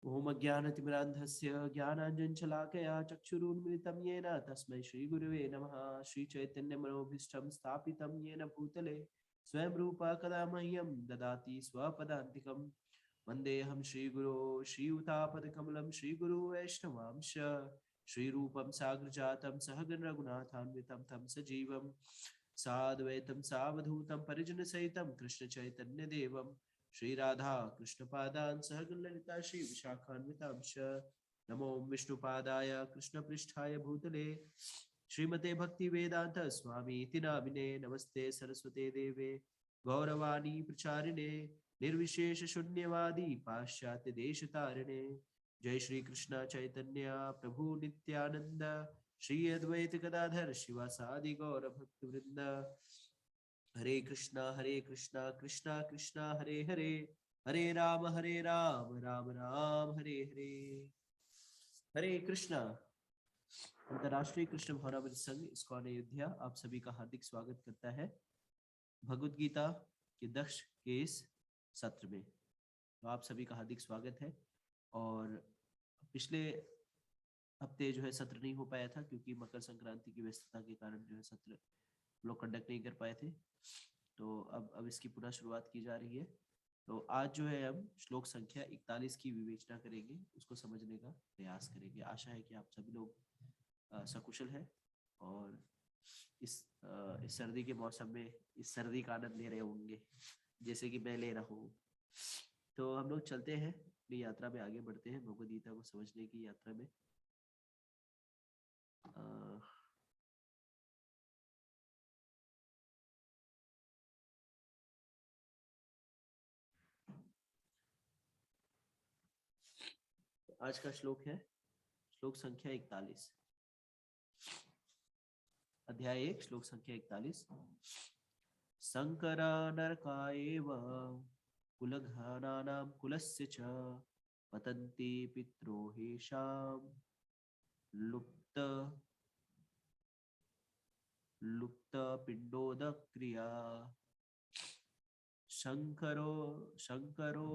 ओम अज्ञानतिमिरान्धस्य ज्ञानाञ्जनशलाकया चक्षुरुन्मिलितं येन तस्मै श्रीगुरुवे नमः। श्रीचैतन्यमनोभीष्टं स्थापितं येन भूतले स्वयं रूपा कदा मह्यं ददाति स्वपदान्तिकं। वन्देऽहं श्रीगुरो श्रीयुतापदकमलं श्रीगुरो वैष्णवांश श्रीरूपं साग्रजातं सहगण रघुनाथान्वितं तं सजीवं साद्वैतं सावधूतं परिजनसहितं कृष्णचैतन्यदेवं श्री राधा कृष्ण पादान सहगण ललिता श्री विशाखान्वितांश। नमो विष्णुपादाय कृष्ण पृष्ठाय भूतले श्रीमते भक्ति वेदांत स्वामी नामिने नमस्ते सरस्वते देवे गौरवाणी प्रचारिणे निर्विशेष शून्यवादी पाश्चात्य देश तारिणे। जय श्री कृष्ण चैतन्य प्रभु नित्यानंद श्री अद्वैत गदाधर शिवासादि गौर भक्त वृंद। हरे कृष्णा कृष्णा कृष्णा हरे हरे हरे राम राम राम हरे हरे। हरे कृष्णा। अंतर्राष्ट्रीय कृष्ण भावनामृत संघ इस्कॉन अयोध्या आप सभी का हार्दिक स्वागत करता है भगवत गीता के दक्ष के इस सत्र में। तो आप सभी का हार्दिक स्वागत है। और पिछले हफ्ते जो है सत्र नहीं हो पाया था क्योंकि मकर संक्रांति की व्यस्तता के कारण जो है सत्र लोग कंडक्ट नहीं कर पाए थे। तो अब इसकी पुनः शुरुआत की जा रही है। तो आज जो है हम श्लोक संख्या 41 की विवेचना करेंगे, उसको समझने का प्रयास करेंगे। आशा है कि आप सभी लोग सकुशल हैं और इस सर्दी के मौसम में इस सर्दी का आनंद ले रहे होंगे जैसे कि मैं ले रहा हूँ। तो हम लोग चलते हैं अपनी यात्रा में, आगे बढ़ते हैं भगवद गीता को समझने की यात्रा में। आज का श्लोक है श्लोक संख्या 41, अध्याय 1 श्लोक संख्या 41। संकरा नरकाएव कुलघानानां कुलस्य च पतन्ति पित्रो हेषां लुप्त पिंडोदक्रिया। शंकरो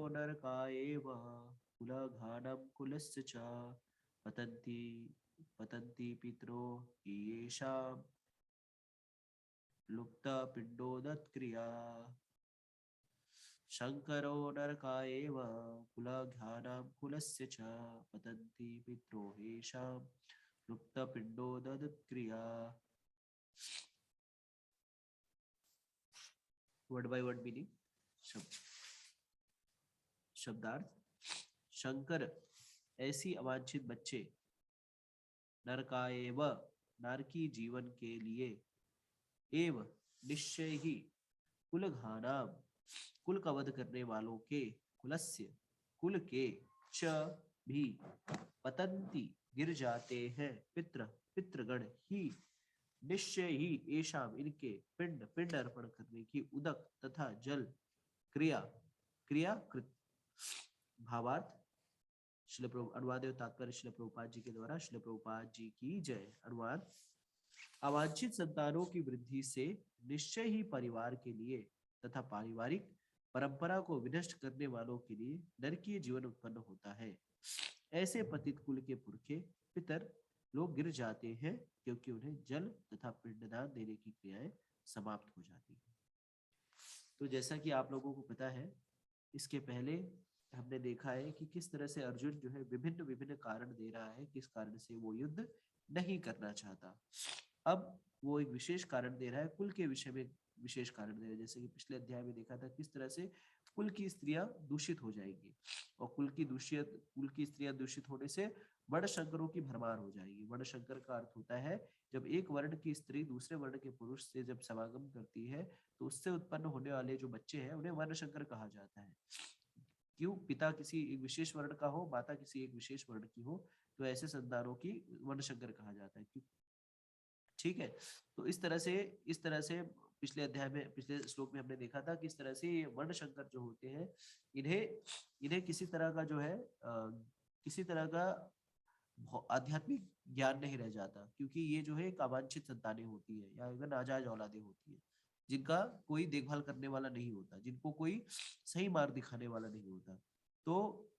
नरकाएव कुलघानां कुलस्य च पतन्ति पितरो येषां लुप्त पिंडोदक्रिया। शंकरो नरकाएव कुलघ्नानां कुलस्य च पतन्ति पितरो येषां लुप्त पिंडोदक्रिया। Word by word meaning. शब्दार्थ। शंकर ऐसी अवांछित बच्चे, नरकाएव नरकी जीवन के लिए, एव निश्चय ही, कुलघानाम कुल का वध करने वालों के, कुलस्य कुल के, च भी, पतंती गिर जाते हैं, पितृगण ही, निश्चय ही, एशाम इनके, पिंड अर्पण करने की, उदक तथा जल, क्रिया कृत। भावार्थ। अनुवाद एवं तात्पर्य श्रील प्रभुपाद जी के द्वारा। श्रील प्रभुपाद जी की जय। अनुवाद। अवांछित संतानों की वृद्धि से निश्चय ही परिवार के लिए तथा पारिवारिक परंपरा को विनष्ट करने वालों के लिए नरकीय जीवन उत्पन्न होता है। ऐसे पतित कुल के पुरखे पितर लोग गिर जाते हैं क्योंकि उन्हें जल तथा पिंडदान देने की क्रियाएं समाप्त हो जाती है। तो जैसा कि आप लोगों को पता है, इसके पहले हमने देखा है कि किस तरह से अर्जुन जो है विभिन्न विभिन्न कारण दे रहा है किस कारण से वो युद्ध नहीं करना चाहता। अब वो एक विशेष कारण दे रहा है, कुल के विषय में विशेष कारण दे रहा है। जैसे कि पिछले अध्याय में देखा था किस तरह से कुल की स्त्रियां दूषित हो जाएंगी और कुल की स्त्रियां दूषित होने से वर्ण शंकरों की भरमार हो जाएगी। वर्ण शंकर का अर्थ होता है जब एक वर्ण की स्त्री दूसरे वर्ण के पुरुष से जब समागम करती है तो उससे उत्पन्न होने वाले जो बच्चे हैं उन्हें वर्ण शंकर कहा जाता है। क्यों? पिता किसी एक विशेष वर्ण का हो, माता किसी एक विशेष वर्ण की हो, तो ऐसे संतानों की वर्ण शंकर कहा जाता है। ठीक है। तो इस तरह से पिछले श्लोक में हमने देखा था कि इस तरह से ये वर्ण शंकर जो होते हैं, इन्हें किसी तरह का जो है किसी तरह का आध्यात्मिक ज्ञान नहीं रह जाता क्योंकि ये जो है एक अवांछित संतानें होती है या अगर नाजायज औलादे होती है। जिनका कोई देखभाल करने वाला नहीं होता, जिनको कोई सही मार्ग दिखाने वाला नहीं होता। तो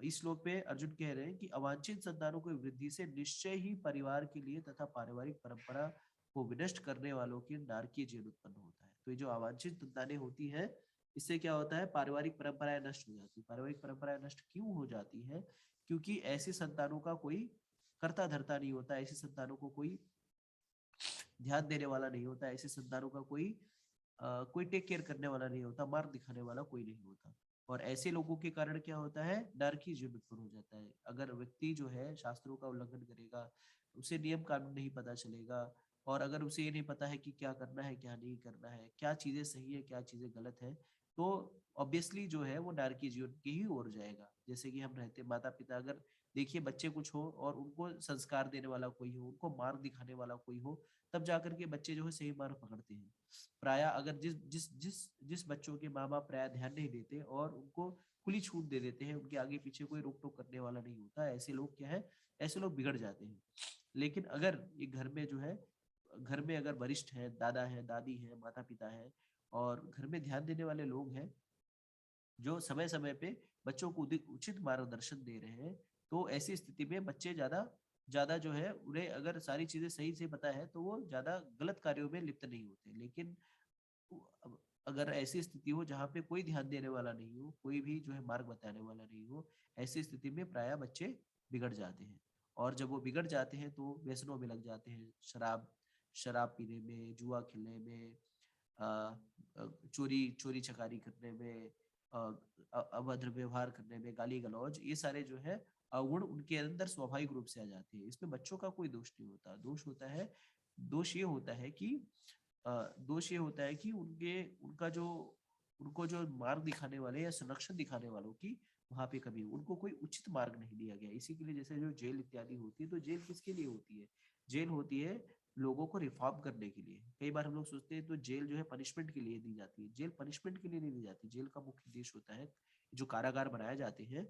इस श्लोक पे अर्जुन कह रहे हैं कि अवांछित संतानों की वृद्धि से निश्चय ही परिवार के लिए तथा पारिवारिक परंपरा को विनष्ट करने वालों की नारकीय जीवन उत्पन्न होता है। तो ये जो अवांछित संतानें होती हैं, इससे क्या होता है, पारिवारिक परंपराएं नष्ट हो जाती है। पारिवारिक परंपराएं नष्ट क्यों हो जाती है? क्योंकि ऐसी संतानों का कोई करता धरता नहीं होता, ऐसी संतानों को कोई ध्यान देने वाला नहीं होता, ऐसी संतानों का कोई टेक केयर करने वाला नहीं होता, मार्ग दिखाने वाला कोई नहीं होता। और ऐसे लोगों के कारण क्या होता है, डर की जीवन उत्पन्न हो जाता है। अगर व्यक्ति जो है शास्त्रों का उल्लंघन करेगा, उसे नियम कानून नहीं पता चलेगा, और अगर उसे ये नहीं पता है कि क्या करना है क्या नहीं करना है, क्या चीजें सही है क्या चीजें गलत है, तो ऑब्वियसली जो है वो डर की जीवन की ही ओर जाएगा। जैसे कि हम रहते माता पिता, अगर देखिए बच्चे कुछ हो और उनको संस्कार देने वाला कोई हो, उनको मार्ग दिखाने वाला कोई हो, तब जाकर के बच्चे जो है सही मार्ग पकड़ते हैं। प्राय अगर जिस जिस जिस जिस बच्चों के माँ बाप प्राय ध्यान नहीं देते और उनको खुली छूट दे देते हैं, उनके आगे पीछे कोई रोक टोक करने वाला नहीं होता, ऐसे लोग क्या है, ऐसे लोग बिगड़ जाते हैं। लेकिन अगर ये घर में जो है, घर में अगर वरिष्ठ है, दादा है, दादी है, माता पिता है, और घर में ध्यान देने वाले लोग हैं, जो समय समय पे बच्चों को उचित मार्गदर्शन दे रहे हैं, तो ऐसी स्थिति में बच्चे ज्यादा ज्यादा जो है, उन्हें अगर सारी चीजें सही से पता है तो वो ज्यादा गलत कार्यों में लिप्त नहीं होते। लेकिन अब अगर ऐसी स्थिति हो जहाँ पे कोई ध्यान देने वाला नहीं हो, कोई भी जो है मार्ग बताने वाला नहीं हो, ऐसी स्थिति में प्राय बच्चे बिगड़ जाते हैं। और जब वो बिगड़ जाते हैं तो व्यसनों में लग जाते हैं, शराब शराब पीने में, जुआ खेलने में, अ, चोरी चोरी चकारी करने में, अभद्र व्यवहार करने में, गाली गलौज, ये सारे जो है अवगुण उनके अंदर स्वाभाविक रूप से आ जाते हैं। इसमें बच्चों का कोई दोष नहीं होता। दोष ये होता है कि दोष ये होता है कि उनका जो उनको जो मार्ग दिखाने वाले या संरक्षण दिखाने वालों की वहां पे कभी उनको कोई उचित मार्ग नहीं दिया गया। इसी के लिए जैसे जो जेल इत्यादि होती है, तो जेल किसके लिए होती है? जेल होती है लोगों को रिफॉर्म करने के लिए। कई बार हम लोग सोचते हैं तो जेल जो है पनिशमेंट के लिए दी जाती है। जेल पनिशमेंट के लिए नहीं दी जाती। जेल का मुख्य उद्देश्य होता है, जो कारागार बनाए जाते हैं,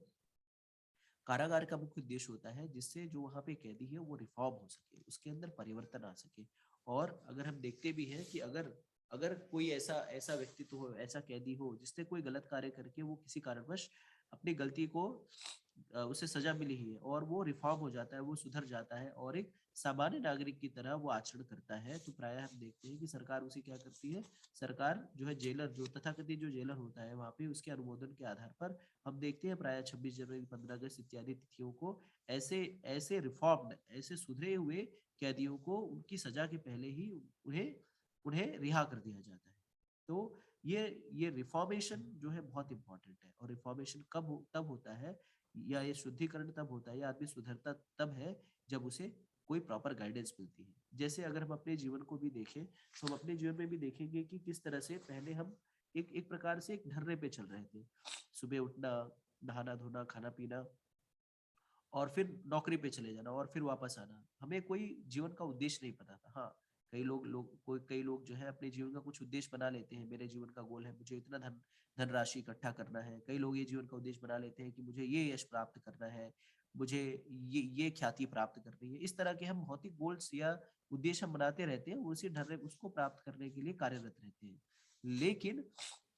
कारागार का मुख्य उद्देश्य होता है जिससे जो वहाँ पे कैदी है वो रिफॉर्म हो सके, उसके अंदर परिवर्तन आ सके। और अगर हम देखते भी हैं कि अगर अगर कोई ऐसा ऐसा व्यक्तित्व हो, ऐसा कैदी हो जिसने कोई गलत कार्य करके वो किसी कारणवश अपनी गलती को उसे सजा मिली ही है और वो रिफॉर्म हो जाता है, वो सुधर जाता है और एक सामान्य नागरिक की तरह वो आचरण करता है, तो प्रायः हम देखते हैं कि सरकार उसे क्या करती है, सरकार जो है जेलर, जो तथाकथित जो जेलर होता है वहाँ पे उसके अनुमोदन के आधार पर हम देखते हैं प्राय 26 जनवरी, 15 अगस्त इत्यादि तिथियों को ऐसे ऐसे रिफॉर्म्ड, ऐसे सुधरे हुए कैदियों को उनकी सजा के पहले ही उन्हें उन्हें रिहा कर दिया जाता है। तो ये रिफॉर्मेशन जो है बहुत इंपॉर्टेंट है। और रिफॉर्मेशन तब होता है, या ये शुद्धिकरण तब होता है, या आदमी सुधरता तब है जब उसे कोई प्रॉपर गाइडेंस मिलती है। जैसे अगर हम अपने जीवन को भी देखें तो हम अपने जीवन में भी देखेंगे कि किस तरह से पहले हम एक एक प्रकार से एक ढर्रे पे चल रहे थे। सुबह उठना, नहाना धोना, खाना पीना, और फिर नौकरी पे चले जाना और फिर वापस आना। हमें कोई जीवन का उद्देश्य नहीं पता था। हाँ, कई लोग जो है अपने जीवन का कुछ उद्देश्य बना लेते हैं। मेरे जीवन का गोल है मुझे इतना धनराशि इकट्ठा करना है। कई लोग ये जीवन का उद्देश्य बना लेते हैं कि मुझे ये यश प्राप्त करना है, मुझे ये ख्याति प्राप्त करनी है। इस तरह के हम भौतिक गोल्स या उद्देश्य हम बनाते रहते हैं, उसी ढर्रे उसको प्राप्त करने के लिए कार्यरत रहते हैं। लेकिन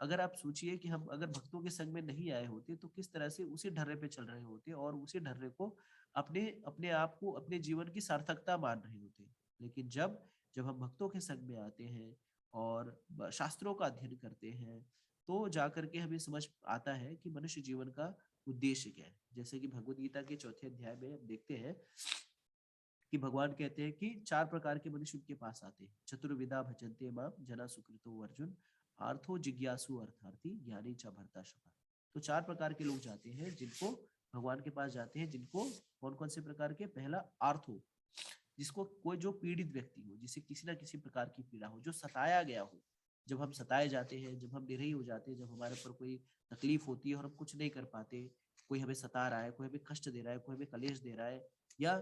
अगर आप सोचिए कि हम अगर भक्तों के संग में नहीं आए होते तो किस तरह से उसी ढर्रे पे चल रहे होते और उसी ढर्रे को अपने अपने आप को अपने जीवन की सार्थकता मान रहे होते। लेकिन जब जब हम भक्तों के संग में आते हैं और शास्त्रों का अध्ययन करते हैं, तो जाकर के हमें समझ आता है कि मनुष्य जीवन का उद्देश्य क्या है। जैसे कि भगवद गीता के 4थे अध्याय में हम देखते हैं कि भगवान कहते हैं कि 4 प्रकार के मनुष्य उनके पास आते हैं। चतुर्विधा भजन्ते माम जना सुकृतो अर्जुन, आर्थो जिज्ञासु अर्थार्थी, ज्ञानी च भरता शपथ। तो 4 प्रकार के लोग जाते हैं जिनको भगवान के पास जाते हैं, जिनको कौन कौन से प्रकार के? पहला आर्थो, जिसको कोई जो पीड़ित व्यक्ति हो, जिसे किसी ना किसी प्रकार की पीड़ा हो, जो सताया गया हो। जब हम सताए जाते हैं, जब हम निरीह हो जाते हैं, जब हमारे ऊपर कोई तकलीफ होती है और हम कुछ नहीं कर पाते, कोई हमें सता रहा है, कोई हमें कष्ट दे रहा है, कोई हमें कलेश दे रहा है, या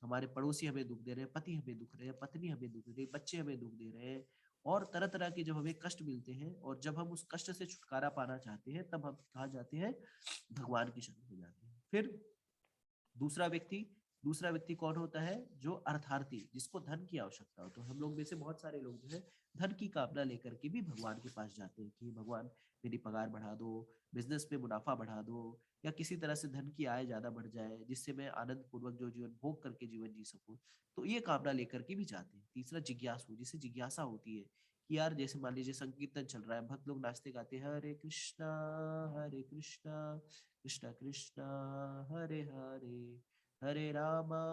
हमारे पड़ोसी हमें दुख दे रहे हैं, पति हमें दुख रहे हैं, पत्नी हमें दुख दे रही है, बच्चे हमें दुख दे रहे हैं, और तरह तरह के जब हमें कष्ट मिलते हैं और जब हम उस कष्ट से छुटकारा पाना चाहते हैं, तब हम कहाँ जाते हैं? भगवान की शरण में जाते हैं। फिर दूसरा व्यक्ति दूसरा व्यक्ति कौन होता है? जो अर्थार्थी, जिसको धन की आवश्यकता हो। तो हम लोग में से बहुत सारे लोग जो है धन की कामना लेकर के भी भगवान के पास जाते हैं कि भगवान मेरी पगार बढ़ा दो, बिजनेस में मुनाफा बढ़ा दो, या किसी तरह से धन की आय ज्यादा बढ़ जाए जिससे मैं आनंद पूर्वक जो जीवन भोग करके जीवन जी सकूं। तो ये कामना लेकर के भी जाते हैं। तीसरा जिज्ञासु, जिसे जिज्ञासा होती है कि यार जैसे मान लीजिए संकीर्तन चल रहा है, भक्त लोग नाचते गाते हैं, हरे कृष्णा कृष्णा कृष्णा हरे हरे, हरे रामा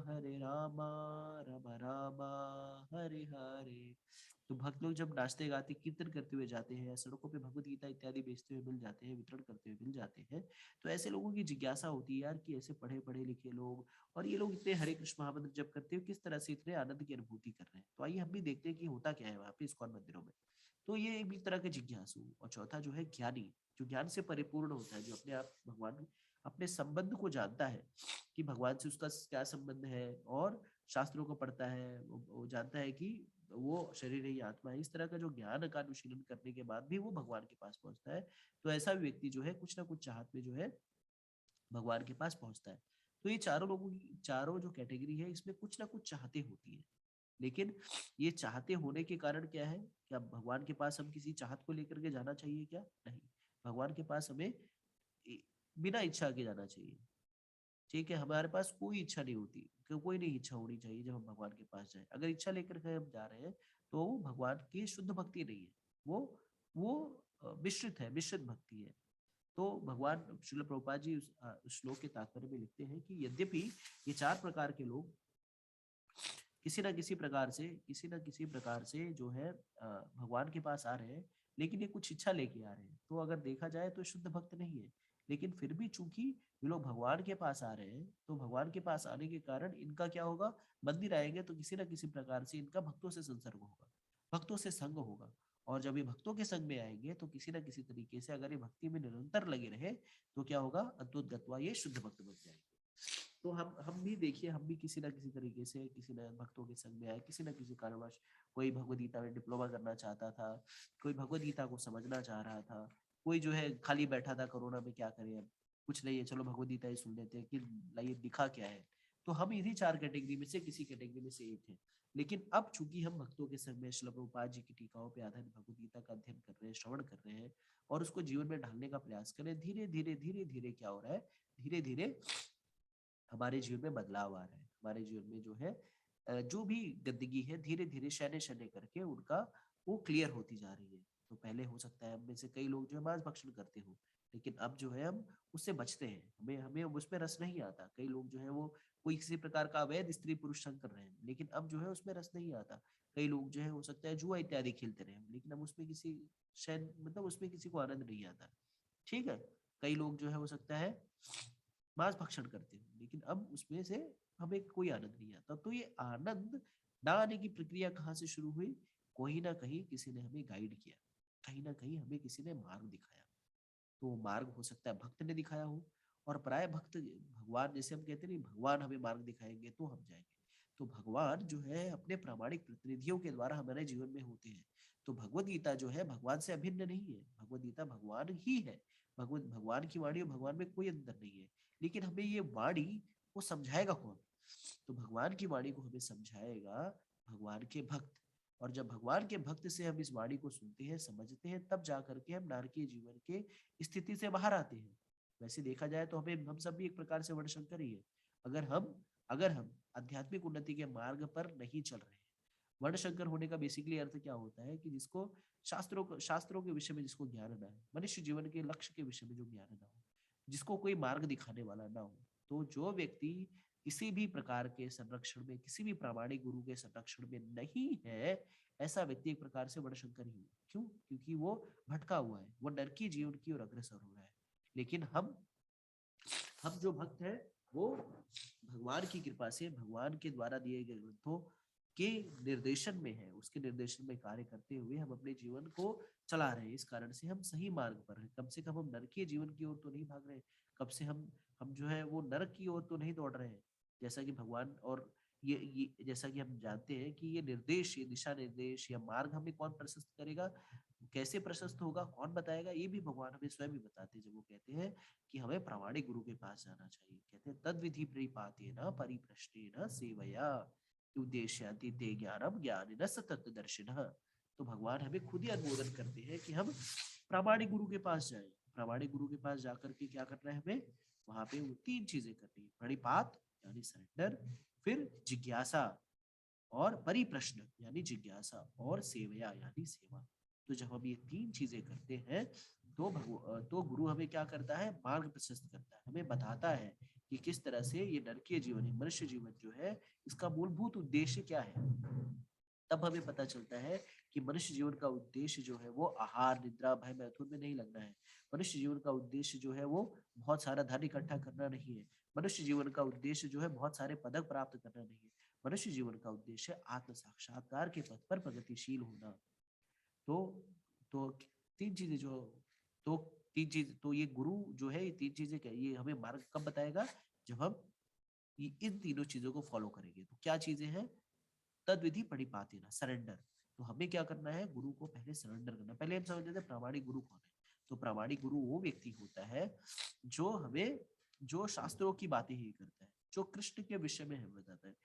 रामा रामा हरे हरे। तो भक्त लोग जब नाचते गाते कीर्तन करते हुए जाते हैं, सड़कों पे भगवत गीता इत्यादि बेचते हुए मिल जाते हैं, वितरण करते हुए मिल जाते हैं, तो ऐसे लोगों की जिज्ञासा होती है यार कि ऐसे पढ़े पढ़े लिखे लोग और ये लोग इतने हरे कृष्ण महामंत्र जप करते हुए किस तरह से इतने आनंद की अनुभूति कर रहे हैं। तो आइए हम भी देखते हैं कि होता क्या है वहाँ पे इस्कॉन मंदिरों में। तो ये एक भी तरह के जिज्ञासु। और चौथा जो है ज्ञानी, जो ज्ञान से परिपूर्ण होता है, जो अपने आप भगवान अपने संबंध को जानता है कि भगवान से उसका क्या संबंध है, और शास्त्रों को पढ़ता है, वो जानता है कि वो शरीर ही आत्मा है। इस तरह का जो ज्ञान का अनुशीलन करने के बाद भी वो भगवान के पास पहुंचता है। तो ऐसा भी व्यक्ति जो है कुछ ना कुछ चाहत में जो है भगवान के पास पहुंचता है। तो ये चारों लोगों की, चारों जो कैटेगरी है, इसमें कुछ ना कुछ चाहते होती है। लेकिन ये चाहते होने के कारण क्या है? क्या भगवान के पास हम किसी चाहत को लेकर के जाना चाहिए क्या? नहीं। भगवान के पास हमें बिना इच्छा के जाना चाहिए। ठीक है, हमारे पास कोई इच्छा नहीं होती, कोई नहीं इच्छा होनी चाहिए जब हम भगवान के पास जाए। अगर इच्छा लेकर के हम जा रहे हैं तो वो भगवान की शुद्ध भक्ति नहीं है, वो मिश्रित है, मिश्रित भक्ति है। तो भगवान श्रील प्रभुपाद जी उस श्लोक के तात्पर्य में लिखते हैं कि यद्यपि ये चार प्रकार के लोग किसी ना किसी प्रकार से जो है भगवान के पास आ रहे हैं, लेकिन ये कुछ इच्छा लेके आ रहे हैं, तो अगर देखा जाए तो शुद्ध भक्त नहीं है। लेकिन फिर भी चूंकि ये लोग भगवान के पास आ रहे हैं, तो भगवान के पास आने के कारण इनका क्या होगा? मंदिर आएंगे तो किसी ना किसी प्रकार से इनका भक्तों से संसर्ग होगा, भक्तों से संग होगा। और जब ये भक्तों के संग में आएंगे तो किसी ना किसी तरीके से अगर ये भक्ति में निरंतर लगे रहे तो क्या होगा? अद्भुत गत्वा ये शुद्ध भक्त बन जाएंगे। तो हम भी देखिए, हम भी किसी ना किसी तरीके से किसी न भक्तों के संग में आए, किसी ना किसी कारणवश। कोई भगवत गीता में डिप्लोमा करना चाहता था, कोई भगवत गीता को समझना चाह रहा था, कोई जो है खाली बैठा था कोरोना में, क्या करें अब, कुछ नहीं है, चलो भगवत गीता ही सुन लेते हैं कि लाइए दिखा क्या है। तो हम इन्हीं चार कैटेगरी में से किसी कैटेगरी में से एक है। लेकिन अब चूंकि हम भक्तों के संग में श्रील प्रभुपाद जी की टीकाओं पे आधारित भगवत गीता का अध्ययन कर रहे हैं, श्रवण कर रहे हैं, और उसको जीवन में ढालने का प्रयास करें, धीरे धीरे धीरे धीरे क्या हो रहा है? धीरे धीरे हमारे जीवन में बदलाव आ रहा है। हमारे जीवन में जो है जो भी गंदगी है, धीरे धीरे शैने शैने करके उनका वो क्लियर होती जा रही है। तो पहले हो सकता है हम में से कई लोग जो है मांस भक्षण करते हो, लेकिन अब जो है हम उससे बचते हैं, हमें हमें उसमें रस नहीं आता। कई लोग जो है वो कोई किसी प्रकार का अवैध स्त्री पुरुष संग कर रहे हैं, लेकिन अब जो है उसमें रस नहीं आता। कई लोग जो है हो सकता है जुआ इत्यादि खेलते रहे, लेकिन अब उसमें किसी शायद मतलब उसमें किसी को आनंद नहीं आता। ठीक है। कई लोग जो है हो सकता है मांस भक्षण करते हो, लेकिन अब उसमें से हमें कोई आनंद नहीं आता। तो ये आनंद ना आने की प्रक्रिया कहाँ से शुरू हुई? कोई ना कहीं किसी ने हमें गाइड किया, कहीं ना कहीं हमें किसी ने मार्ग दिखाया। तो वो मार्ग हो सकता है भक्त ने दिखाया हो, और प्राय भक्त भगवान, जैसे हम कहते नहीं भगवान हमें मार्ग दिखाएंगे तो हम जाएंगे। तो भगवान जो है अपने प्रामाणिक प्रतिनिधियों के द्वारा हमारे जीवन में होते हैं। तो भगवत गीता जो है भगवान से अभिन्न नहीं है, भगवत गीता भगवान ही है। भगवत भगवान की वाणी और भगवान में कोई अंतर नहीं है। लेकिन हमें ये वाणी को समझाएगा कौन? तो भगवान की वाणी को हमें समझाएगा भगवान के भक्त। और जब भगवान के भक्त से हम इस वाणी को सुनते हैं, समझते हैं, तब जा करके हम नारकीय जीवन के स्थिति से बाहर आते हैं। वैसे देखा जाए तो हमें हम सब भी एक प्रकार से वर्णशंकर ही है। अगर हम आध्यात्मिक उन्नति के मार्ग पर नहीं चल रहे हैं। वर्णशंकर होने का बेसिकली अर्थ क्या होता है? कि जिसको शास्त्रों के विषय में जिसको ज्ञान ना है, मनुष्य जीवन के लक्ष्य के विषय में जो ज्ञान ना हो, जिसको कोई मार्ग दिखाने वाला ना हो। तो जो व्यक्ति किसी भी प्रकार के संरक्षण में, किसी भी प्रामाणिक गुरु के संरक्षण में नहीं है, ऐसा व्यक्ति एक प्रकार से वर्णशंकर ही है। क्यों? क्योंकि वो भटका हुआ है, वो नरकी जीवन की ओर अग्रसर हो रहा है। लेकिन हम जो भक्त हैं, वो भगवान की कृपा से, भगवान के द्वारा दिए गए ग्रंथों के निर्देशन में है, उसके निर्देशन में कार्य करते हुए हम अपने जीवन को चला रहे हैं। इस कारण से हम सही मार्ग पर हैं। कम से कम हम नरकीय जीवन की ओर तो नहीं भाग रहे। कब से हम जो है वो नरक की ओर तो नहीं दौड़ रहे हैं। जैसा कि भगवान और ये जैसा कि हम जानते हैं कि ये निर्देश, ये दिशा निर्देश या मार्ग हमें कौन प्रशस्त करेगा? कैसे प्रशस्त होगा, कौन बताएगा, ये भी भगवान हमें स्वयं ही बताते हैं जब वो कहते हैं कि हमें प्रामाणिक गुरु के पास जाना चाहिए। कहते हैं तद विधि प्रिपातेन परिप्रश्नेन सेवया उद्देश्याति ते ज्ञानम ज्ञानिनः सततदर्शिनः। तो भगवान हमें खुद ही अनुमोदन करते हैं कि हम प्रामाणिक गुरु के पास जाएं। प्रामाणिक गुरु के पास जाकर के क्या करना है हमें, वहां पे वो तीन चीजें करनी है, प्रणिपात यानी सरेंडर, फिर जिज्ञासा और परिप्रश्न यानी जिज्ञासा, और सेवया यानी सेवा। तो जब हम ये तीन चीजें करते हैं तो गुरु हमें क्या करता है, मार्ग प्रशस्त करता है, हमें बताता है कि किस तरह से ये नरकीय जीवन, ये मनुष्य जीवन जो है, इसका मूलभूत उद्देश्य क्या है। तब हमें पता चलता है कि मनुष्य जीवन का उद्देश्य जो है वो आहार निद्रा भय मैथुन में नहीं लगना है। मनुष्य जीवन का उद्देश्य जो है वो बहुत सारा धन इकट्ठा करना नहीं है। मनुष्य जीवन का उद्देश्य जो है बहुत सारे पदक प्राप्त करना नहीं है। मनुष्य जीवन का उद्देश्य आत्म साक्षात्कार के पथ पर प्रगतिशील होना। तो तो तीन चीजें जो तो तीन चीज तो ये गुरु जो है, ये तीन चीजें क्या, ये हमें मार्ग कब बताएगा, जब हम इन तीनों चीजों को फॉलो करेंगे। तो क्या चीजें हैं, तद विधि परिपातेन सरेंडर। तो हमें क्या करना है, गुरु को पहले सरेंडर करना। पहले हम समझ लेते हैं प्रामाणिक गुरु कौन है। तो प्रामाणिक गुरु वो व्यक्ति होता है जो हमें, जो शास्त्रों की बातें ही करता है, जो कृष्ण के विषय में हमें बताता है।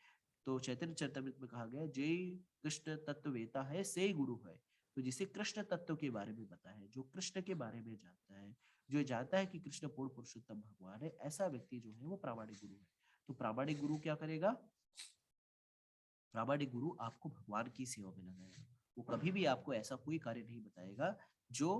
तो चैतन्य चरितमृत में कहा गया, जय कृष्ण तत्व वेता है से गुरु है। तो जिसे कृष्ण तत्व के बारे में पता है, जो कृष्ण के बारे में जानता है, जो जानता है कि कृष्ण पूर्ण पुरुषोत्तम भगवान है, ऐसा व्यक्ति जो है वो प्रामाणिक गुरु है। तो प्रामाणिक गुरु क्या करेगा, प्रामाणिक गुरु आपको भगवान की सेवा में लगाएगा। वो कभी भी आपको ऐसा कोई कार्य नहीं बताएगा जो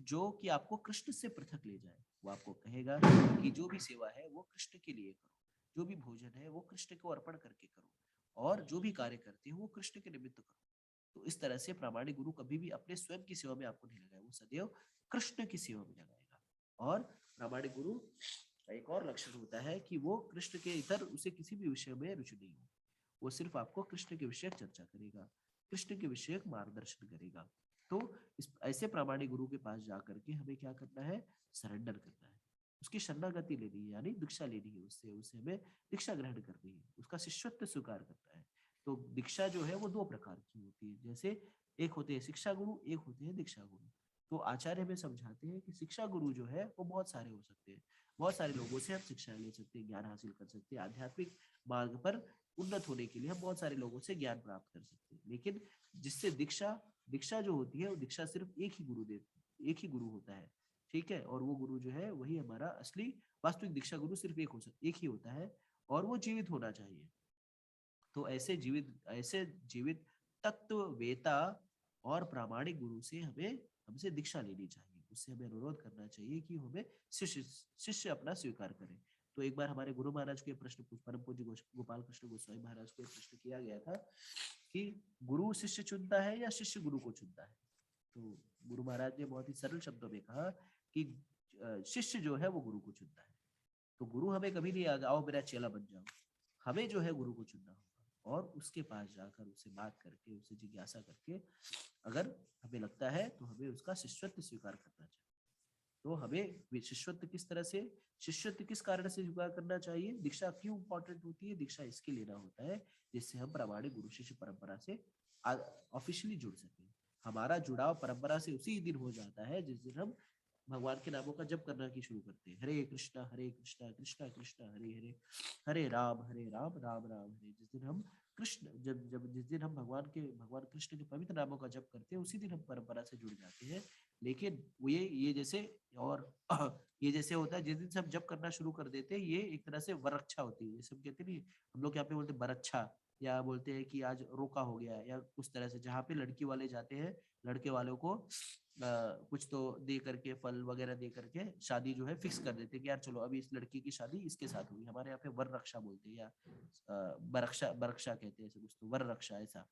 जो कि आपको कृष्ण से पृथक ले जाए। वो आपको कहेगा कि जो भी सेवा है वो कृष्ण के लिए करो, जो भी भोजन है वो कृष्ण को अर्पण करके करो, और जो भी कार्य करते हो वो कृष्ण के निमित्त करो। तो इस तरह से प्रामाणिक गुरु कभी भी अपने स्वयं की सेवा में आपको नहीं लगाएगा, वो सदैव कृष्ण की सेवा में लगाएगा। और प्रामाणिक गुरु का एक और लक्षण होता है कि वो कृष्ण के इतर उसे किसी भी विषय में रुचि नहीं हो। वो सिर्फ आपको कृष्ण के विषय चर्चा करेगा, कृष्ण के विषय मार्गदर्शन करेगा। तो इस ऐसे प्रामाणिक गुरु के पास जाकर के हमें क्या करना है, सरेंडर करना है, उसकी शरणागति लेनी है, यानी दीक्षा लेनी है उससे, उसे हमें दीक्षा ग्रहण करनी है, उसका शिष्यत्व स्वीकार करना है। तो दीक्षा जो है वो दो प्रकार की होती है। जैसे एक होते हैं शिक्षा गुरु, एक होते हैं दीक्षा गुरु। तो आचार्य हमें समझाते हैं कि शिक्षा गुरु जो है वो बहुत सारे हो सकते हैं, बहुत सारे लोगों से हम शिक्षा ले सकते हैं, ज्ञान हासिल कर सकते हैं। आध्यात्मिक मार्ग पर उन्नत होने के लिए हम बहुत सारे लोगों से ज्ञान प्राप्त कर सकते हैं। लेकिन जिससे दीक्षा दीक्षा जो होती है, वो दीक्षा सिर्फ एक ही गुरु होता है, ठीक है। और वो गुरु जो है वही हमारा असली वास्तविक दीक्षा गुरु सिर्फ एक ही होता है, और वो जीवित होना चाहिए। तो ऐसे जीवित तत्व वेता और प्रामाणिक गुरु से हमें हमसे दीक्षा लेनी चाहिए। उससे हमें अनुरोध करना चाहिए कि हमें शिष्य शिष्य अपना स्वीकार करें। तो एक बार हमारे गुरु महाराज को प्रश्न परम पूज्य गोपाल कृष्ण गोस्वामी महाराज को प्रश्न किया गया था कि गुरु शिष्य चुनता है या शिष्य गुरु को चुनता है। तो गुरु महाराज ने बहुत ही सरल शब्दों में कहा कि शिष्य जो है वो गुरु को चुनता है। तो गुरु हमें कभी नहीं आएगा आओ मेरा चेला बन जाओ, हमें जो है गुरु को चुनना होगा, और उसके पास जाकर उससे बात करके, उससे जिज्ञासा करके, अगर हमें लगता है तो हमें उसका शिष्यत्व स्वीकार करना चाहिए। तो हमें शिष्यत्व किस कारण से स्वीकार करना चाहिए, दीक्षा क्यों इंपॉर्टेंट होती है, दीक्षा इसके लेना होता है जिससे हम प्रामाणिक गुरु शिष्य परंपरा से ऑफिशियली जुड़ सके। हमारा जुड़ाव परंपरा से उसी दिन हो जाता है जिस दिन हम भगवान के नामों का जप करना की शुरू करते हैं। हरे कृष्णा कृष्णा कृष्णा हरे हरे, हरे राम राम राम हरे। जिस दिन हम कृष्ण जब जब जिस दिन हम भगवान कृष्ण के पवित्र नामों का जप करते हैं, उसी दिन हम परंपरा से जुड़ जाते हैं। लेकिन वो ये जैसे और ये जैसे होता है, जिस दिन से हम जप करना शुरू कर देते हैं, ये एक तरह से वरक्षा होती है। जैसे हम कहते नहीं, हम लोग यहाँ पे बोलते बरच्छा, या बोलते हैं कि आज रोका हो गया, या उस तरह से जहाँ पे लड़की वाले जाते हैं, लड़के वालों को कुछ तो दे करके, फल वगैरह दे करके शादी जो है फिक्स कर देते हैं कि यार चलो अभी इस लड़की की शादी इसके साथ हुई। हमारे यहाँ पे वर रक्षा बोलते हैं, या बरक्षा बरक्षा कहते हैं, कुछ तो वर रक्षा ऐसा।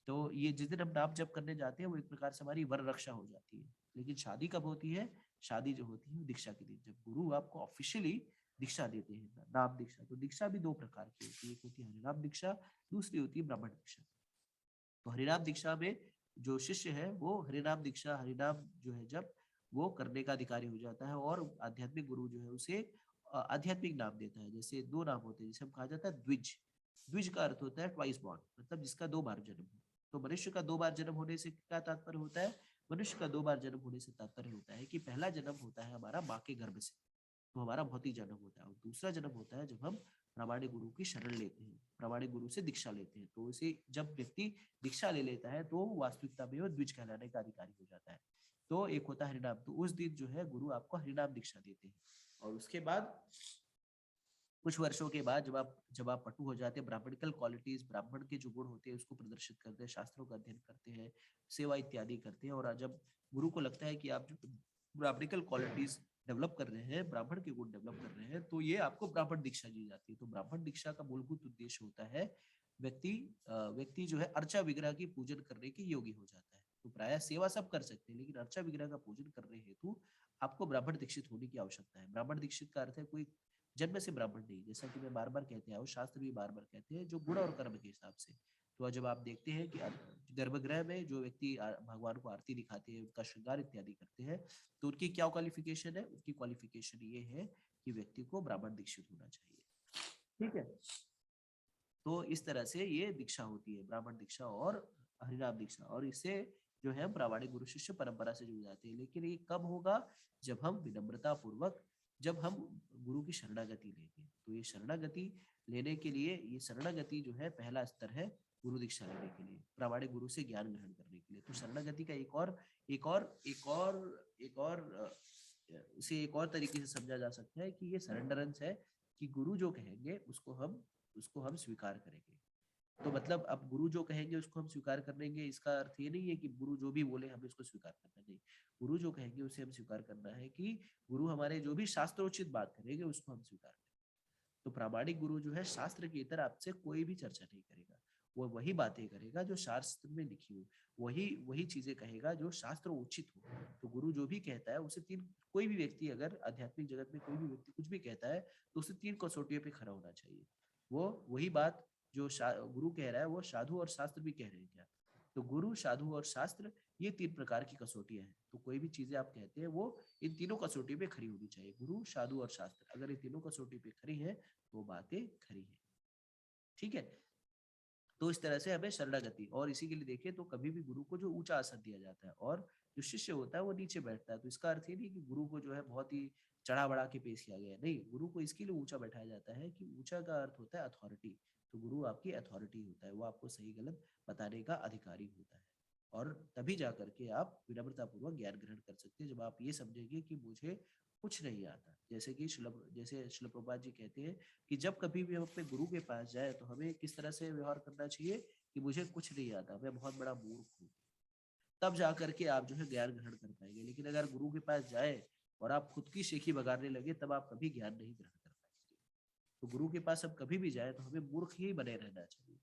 तो ये जिस दिन हम नाम जप करने जाते हैं, वो एक प्रकार से हमारी वर रक्षा हो जाती है। लेकिन शादी कब होती है, शादी जो होती है दीक्षा के दिन, जब गुरु आपको ऑफिशियली दीक्षा देते हैं, नाम दीक्षा। तो दीक्षा भी दो प्रकार की होती है, एक होती है हरिनाम दीक्षा, दूसरी होती है ब्राह्मण दीक्षा। तो हरिनाम दीक्षा में जो शिष्य है वो हरिनाम दीक्षा, हरिनाम जो है जब वो करने का अधिकारी हो जाता है, और आध्यात्मिक गुरु जो है उसे आध्यात्मिक नाम देता है। जैसे दो नाम होते हैं, जिसे हम कहा जाता है द्विज। द्विज का अर्थ होता है ट्वाइस बॉर्न, मतलब जिसका दो बार जन्म हो। तो मनुष्य का दो बार जन्म होने से क्या तात्पर्य होता है, मनुष्य का 2 बार जन्म होने से तात्पर्य होता है कि पहला जन्म होता है हमारा माँ के गर्भ से, तो हमारा भौतिक जन्म होता है, और दूसरा जन्म होता है जब हम प्रामाणिक गुरु की शरण लेते हैं, प्रामाणिक गुरु से दीक्षा लेते हैं। तो उसे जब व्यक्ति दीक्षा ले लेता है तो वास्तविकता में वो द्विज कहलाने का अधिकारी हो जाता है। तो एक होता है हरिनाम, तो उस दिन जो है गुरु आपको हरिनाम दीक्षा देते हैं। और उसके बाद कुछ वर्षों के बाद जब आप पटु हो जाते हैं, ब्राह्मणिकल क्वालिटीज, ब्राह्मण के जो गुण होते हैं उसको प्रदर्शित करते हैं, शास्त्रों का अध्ययन करते हैं, सेवा इत्यादि करते हैं, और जब गुरु को लगता है कि आप जो ब्राह्मणिकल क्वालिटीज डेवलप कर रहे हैं, ब्राह्मण के गुण डेवलप कर रहे हैं, तो ये आपको ब्राह्मण दीक्षा दी जाती है। तो ब्राह्मण दीक्षा का मूलभूत उद्देश्य होता है व्यक्ति व्यक्ति जो है अर्चा विग्रह की पूजन करने के योग्य हो जाता है। तो प्राय सेवा सब कर सकते हैं, लेकिन अर्चा विग्रह का पूजन करने हेतु आपको ब्राह्मण दीक्षित होने की आवश्यकता है। ब्राह्मण दीक्षित का अर्थ है कोई जन्म से ब्राह्मण नहीं, जैसा कि मैं बार बार कहते आया हूँ, शास्त्र भी बार बार कहते हैं जो गुण और कर्म के हिसाब से। तो जब आप देखते हैं कि गर्भगृह में जो व्यक्ति भगवान को आरती दिखाते हैं, उनका श्रृंगार इत्यादि करते हैं, तो उनकी क्या क्वालिफिकेशन है? उनकी क्वालिफिकेशन ये है कि व्यक्ति को ब्राह्मण दीक्षित होना चाहिए। ठीक है, तो इस तरह से ये दीक्षा होती है, ब्राह्मण दीक्षा और हरिनाम दीक्षा, और इससे जो है प्रामाणिक गुरु शिष्य परंपरा से जुड़ जाते हैं। लेकिन ये कब होगा? जब हम विनम्रता पूर्वक, जब हम गुरु की शरणागति लेंगे। तो ये शरणागति लेने के लिए, ये शरणागति जो है पहला स्तर है गुरु दीक्षा लेने के लिए, प्रामाणिक गुरु से ज्ञान ग्रहण करने के लिए। तो शरणागति का इसे एक और तरीके से समझा जा सकता है कि ये सरेंडरेंस है, कि गुरु जो कहेंगे उसको हम स्वीकार करेंगे। तो मतलब अब गुरु जो कहेंगे उसको हम स्वीकार कर लेंगे, इसका अर्थ ये नहीं है कि गुरु जो भी बोले हमें उसको स्वीकार करना नहीं। गुरु जो कहेंगे उसे हम स्वीकार करना है, कि गुरु हमारे जो भी शास्त्रोचित बात करेंगे उसको हम स्वीकार करें। तो प्रामाणिक गुरु जो है शास्त्र के इतर आपसे कोई भी चर्चा नहीं करेगा, वो वही बातें करेगा जो शास्त्र में लिखी हो, वही वही चीजें कहेगा जो शास्त्र उचित हो। तो गुरु जो भी कहता है उसे तीन, कोई भी व्यक्ति अगर आध्यात्मिक जगत में कोई भी व्यक्ति कुछ भी कहता है तो उसे 3 कसौटियों पे खड़ा होना चाहिए। वो वही बात जो गुरु कह रहा है वो साधु और शास्त्र भी कह रहे हैं क्या? तो गुरु, साधु और शास्त्र, ये 3 प्रकार की कसौटियां हैं। तो कोई भी चीजें आप कहते हैं वो इन तीनों कसौटी पे खड़ी होनी चाहिए, गुरु, साधु और शास्त्र। अगर ये तीनों कसौटी पे खड़ी है तो बातें खरी है। ठीक है, तो इस तरह से हमें शरणागति, और इसी के लिए देखें तो कभी भी गुरु को जो ऊंचा आसन दिया जाता है और जो शिष्य होता है वो नीचे बैठता है, तो इसका अर्थ ये नहीं कि गुरु को जो है बहुत ही चढ़ा बढ़ा के पेश किया गया है। नहीं, गुरु को इसके लिए ऊंचा बैठाया जाता है कि ऊंचा का अर्थ होता है अथॉरिटी। तो गुरु आपकी अथॉरिटी होता है, वो आपको सही गलत बताने का अधिकारी होता है। और तभी जा करके आप विनम्रता पूर्वक ज्ञान ग्रहण कर सकते हैं, जब आप ये समझेंगे कि मुझे कुछ नहीं आता। जैसे शिल प्रभुपाद जी कहते हैं कि जब कभी भी हम अपने गुरु के पास जाए तो हमें किस तरह से व्यवहार करना चाहिए, कि मुझे कुछ नहीं आता, मैं बहुत बड़ा मूर्ख हूँ। तब जा करके आप जो है ज्ञान ग्रहण कर पाएंगे। लेकिन अगर गुरु के पास जाए और आप खुद की शेखी बगाड़ने लगे, तब आप कभी ज्ञान नहीं ग्रहण कर पाएंगे। तो गुरु के पास हम कभी भी जाए तो हमें मूर्ख ही बने रहना चाहिए,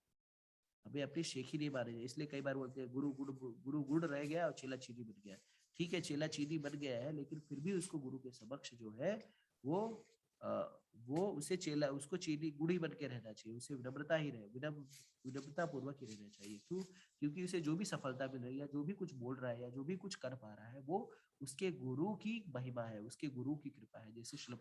हमें अपनी शेखी नहीं मानी। इसलिए कई बार बोलते हैं गुरु गुड़ रह गया और चेला चीनी बन गया। ठीक है, चेला चीनी बन गया है, लेकिन फिर भी उसको गुरु के समक्ष जो है वो अ, वो उसे चेला, उसको चीनी गुड़ ही बन के रहना चाहिए, उसे विनम्रता ही रहे, विनम्रता पूर्वक ही रहना चाहिए। क्यों? क्योंकि उसे जो भी सफलता मिल रही है, जो भी कुछ बोल रहा है या जो भी कुछ कर पा रहा है, वो उसके गुरु की महिमा है, उसके गुरु की कृपा है। जैसे शिला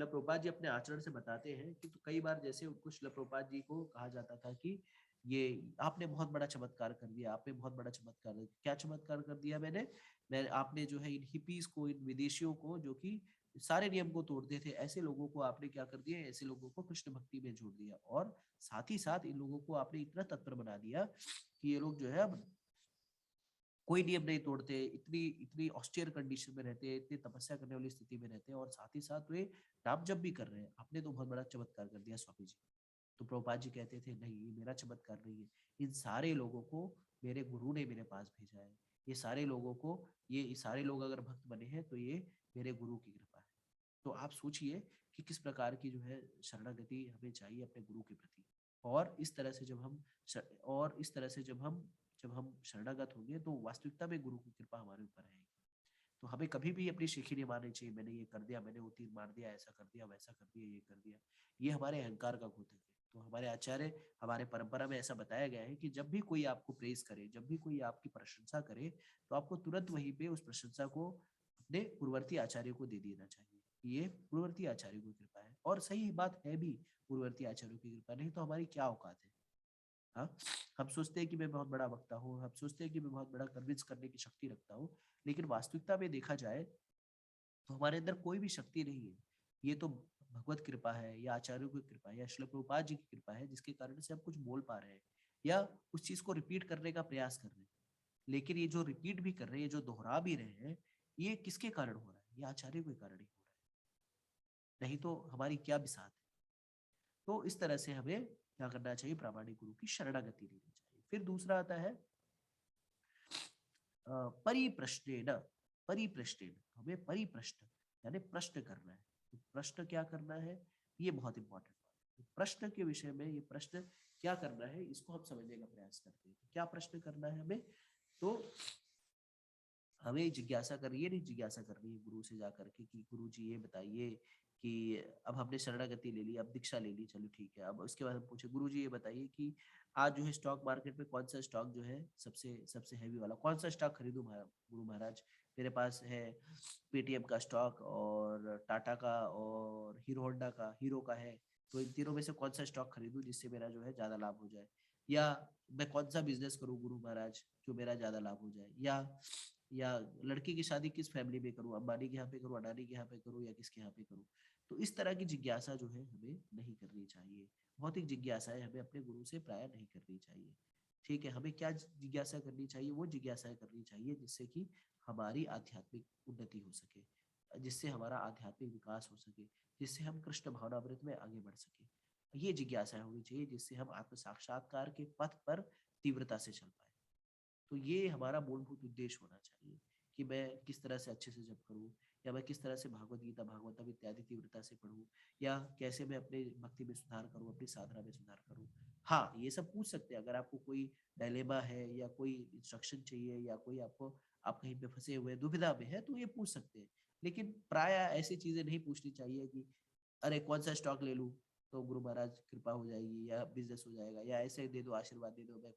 प्रभुपाद जी अपने आचरण से बताते हैं कि तो कई बार जैसे उनको शिला प्रभुपाद जी को कहा जाता था कि ये आपने बहुत बड़ा चमत्कार कर दिया, आपने बहुत बड़ा चमत्कार, क्या चमत्कार कर दिया मैं आपने जो है इन हिपीज को, इन विदेशियों को जो कि सारे नियम को तोड़ते थे, ऐसे लोगों को आपने क्या कर दिया, ऐसे लोगों को कृष्ण भक्ति में जोड़ दिया, और साथ ही साथ इन लोगों को आपने इतना तत्पर बना दिया कि ये लोग जो है अब कोई नियम नहीं तोड़ते, इतनी इतनी ऑस्टियर कंडीशन में रहते हैं, इतनी तपस्या करने वाली स्थिति में रहते हैं, और साथ ही साथ वे नाम जप भी कर रहे हैं। आपने तो बहुत बड़ा चमत्कार कर दिया स्वामी जी। तो प्रभुपाद जी कहते थे नहीं, ये मेरा चमत्कार नहीं है, इन सारे लोगों को मेरे गुरु ने मेरे पास भेजा है। ये सारे लोग अगर भक्त बने हैं तो ये मेरे गुरु की कृपा है। तो आप सोचिए कि किस प्रकार की जो है शरणागति हमें चाहिए अपने गुरु के प्रति। और इस तरह से जब हम शरणागत होंगे तो वास्तविकता में गुरु की कृपा हमारे ऊपर आएगी। तो हमें कभी भी अपनी शेखी नहीं मारनी चाहिए, मैंने ये कर दिया, मैंने वो तीर मार दिया, ऐसा कर दिया, वैसा कर दिया, ये कर दिया। ये हमारे अहंकार का घोतक है। तो हमारे आचार्य, हमारे परंपरा में ऐसा बताया गया है कि जब भी कोई आपको प्रेज करे, जब भी कोई आपकी प्रशंसा करे, तो आपको तुरंत वहीं पे उस प्रशंसा को अपने पूर्ववर्ती आचार्य को दे देना चाहिए। ये पूर्ववर्ती आचार्य की कृपा है, और सही बात है भी, पूर्ववर्ती आचार्यों की कृपा, नहीं तो हमारी क्या औकात है। हाँ, हम सोचते हैं कि मैं बहुत बड़ा वक्ता हूँ, हम सोचते हैं कि मैं बहुत बड़ा कन्विंस करने की शक्ति रखता हूँ, लेकिन वास्तविकता में देखा जाए तो हमारे अंदर कोई भी शक्ति नहीं है। ये तो भगवत कृपा है या आचार्यों की कृपा है या श्रील प्रभुपाद जी की कृपा है, जिसके कारण से हम कुछ बोल पा रहे हैं या उस चीज को रिपीट करने का प्रयास कर रहे हैं। लेकिन ये जो रिपीट भी कर रहे हैं, ये जो दोहरा भी रहे हैं, ये किसके कारण हो रहा है? ये आचार्यों के कारण ही हो रहा है, नहीं तो हमारी क्या बिसात है। तो इस तरह से हमें क्या करना चाहिए? प्रामाणिक गुरु की शरणागति लेनी चाहिए। फिर दूसरा आता है परिप्रश्नेन। परिप्रश्नेन, हमें परिप्रश्न यानी प्रश्न करना है। तो प्रश्न क्या करना है, ये बहुत इंपॉर्टेंट बात है। तो प्रश्न के विषय में, ये प्रश्न क्या करना है, इसको हम समझने का प्रयास करते हैं। तो क्या प्रश्न करना है हमें? तो हमें जिज्ञासा करनी है, नहीं जिज्ञासा करनी है गुरु से जाकर के कि गुरु जी ये बताइए कि अब हमने शरणागति ले ली, अब दीक्षा ले ली, चलो ठीक है। अब उसके बाद हम पूछे गुरु जी ये बताइए कि आज जो है स्टॉक मार्केट में कौन सा स्टॉक जो है सबसे सबसे हैवी वाला, कौन सा स्टॉक खरीदूं गुरु महाराज? मेरे पास है पेटीएम का स्टॉक और टाटा का और हीरो होंडा का, हीरो का है। तो इन तीनों में से कौन सा स्टॉक खरीदूं जिससे मेरा जो है ज्यादा लाभ हो जाए? या मैं कौन सा बिजनेस करूं गुरु महाराज जो मेरा ज्यादा लाभ हो जाए? या लड़की की शादी किस फैमिली में करूं, अंबानी के यहाँ पे करूं, अडानी के यहाँ पे करूं, या किसके यहाँ पे करूं? तो इस तरह की जिज्ञासा जो है हमें नहीं करनी चाहिए। भौतिक जिज्ञासाएं हमें अपने गुरु से प्राय नहीं करनी चाहिए। ठीक है, हमें क्या जिज्ञासा करनी चाहिए? वो जिज्ञासाएं करनी चाहिए जिससे कि हमारी आध्यात्मिक उन्नति हो सके, जिससे हमारा आध्यात्मिक विकास हो सके, जिससे हम कृष्ण भावनामृत में आगे बढ़ सके। ये जिज्ञासाएं होनी चाहिए जिससे हम आत्म साक्षात्कार के पथ पर तीव्रता से चल पाए। तो ये हमारा मूलभूत उद्देश्य होना चाहिए कि मैं किस तरह से अच्छे से जप करूं, या मैं किस तरह से भागवत गीता भागवतम इत्यादि तीव्रता से पढूं, या कैसे मैं अपने भक्ति में सुधार करूं, अपनी साधना में सुधार करूं। हाँ, ये सब पूछ सकते हैं। अगर आपको कोई डायलेमा है या कोई इंस्ट्रक्शन चाहिए या कोई आपको, आप कहीं पे फंसे हुए दुविधा में है, तो ये पूछ सकते हैं। लेकिन प्राय ऐसी चीजें नहीं पूछनी चाहिए कि अरे कौन सा स्टॉक ले लूं तो गुरु महाराज कृपा हो जाएगी या बिजनेस हो जाएगा, या ऐसे दे दो आशीर्वाद दे दो मैं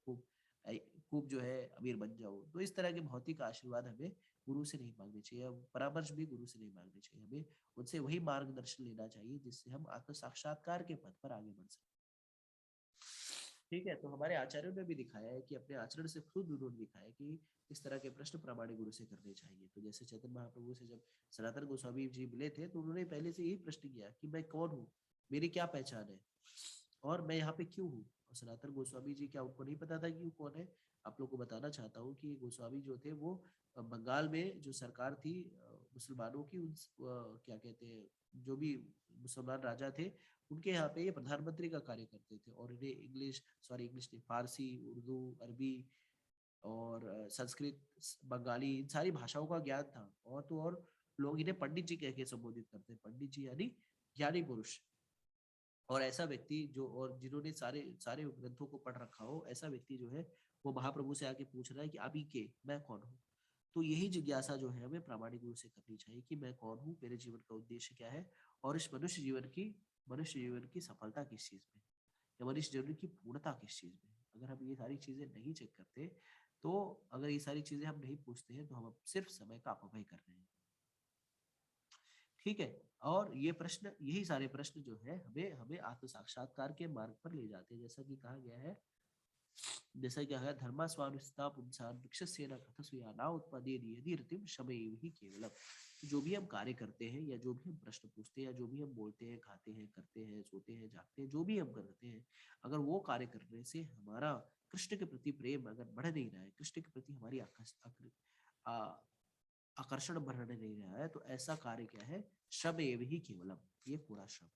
खूब जो है अमीर बन जाओ। तो इस तरह के भौतिक आशीर्वाद हमें गुरु से नहीं मांगने चाहिए, परामर्श भी गुरु से नहीं मांगनी चाहिए। हमें उनसे वही मार्गदर्शन लेना चाहिए जिससे हम आत्म साक्षात्कार के पथ पर आगे बढ़ सकें। ठीक है, तो हमारे आचार्यों ने भी दिखाया है कि अपने आचरण से खुद उन्होंने दिखाया है कि इस तरह के प्रश्न प्रामाणिक गुरु से करने चाहिए। तो जैसे चैतन्य महाप्रभु से जब सनातन गोस्वामी जी मिले थे, तो उन्होंने पहले से यही प्रश्न किया कि मैं कौन हूँ, मेरी क्या पहचान है, और मैं यहाँ पे क्यों हूँ? और सनातन गोस्वामी जी, क्या उनको नहीं पता था कि वो कौन है? आप लोग को बताना चाहता हूँ कि गोस्वामी जो थे वो बंगाल में जो सरकार थी मुसलमानों की, क्या कहते हैं, जो भी मुसलमान राजा थे, उनके यहाँ पे ये प्रधानमंत्री का कार्य करते थे। और इन्हें इंग्लिश नहीं, फारसी, उर्दू, अरबी और संस्कृत, बंगाली, इन सारी भाषाओं का ज्ञान था। और तो और लोग इन्हें पंडित जी कह के संबोधित करते हैं। पंडित जी यानी ज्ञानी पुरुष। और ऐसा व्यक्ति जो, और जिन्होंने सारे सारे ग्रंथों को पढ़ रखा हो, ऐसा व्यक्ति जो है वो महाप्रभु से आके पूछ रहा है कि अभी के मैं कौन हूँ? तो यही जिज्ञासा जो है हमें प्रामाणिक रूप से करनी चाहिए कि मैं कौन हूँ, मेरे जीवन का उद्देश्य क्या है, और इस मनुष्य जीवन की सफलता किस चीज में, या मनुष्य जीवन की पूर्णता किस चीज में। अगर हम ये सारी चीजें नहीं चेक करते, तो अगर ये सारी चीजें हम नहीं पूछते हैं, तो हम सिर्फ समय का अपव्यय कर रहे हैं। ठीक है, और ये प्रश्न, यही सारे प्रश्न जो है हमें हमें आत्म साक्षात्कार के मार्ग पर ले जाते हैं। जैसा कि कहा गया है, जैसा क्या है, धर्मा स्वानुस्था पुंसान वृक्षस्येन कथस्वयाना उत्पद्येति यदि रतिम शमयेव हि केवलम। जो भी हम कार्य करते हैं, या जो भी हम प्रश्न पूछते हैं, या जो भी हम बोलते हैं, खाते हैं, करते हैं, सोते हैं, जागते हैं, जो भी हम करते हैं, अगर वो कार्य करने से हमारा कृष्ण के प्रति प्रेम अगर बढ़ नहीं रहा है, कृष्ण के प्रति हमारी आकर्षण बढ़ने नहीं रहा है, तो ऐसा कार्य क्या है? श्रम एव ही केवलम, ये पूरा श्रम।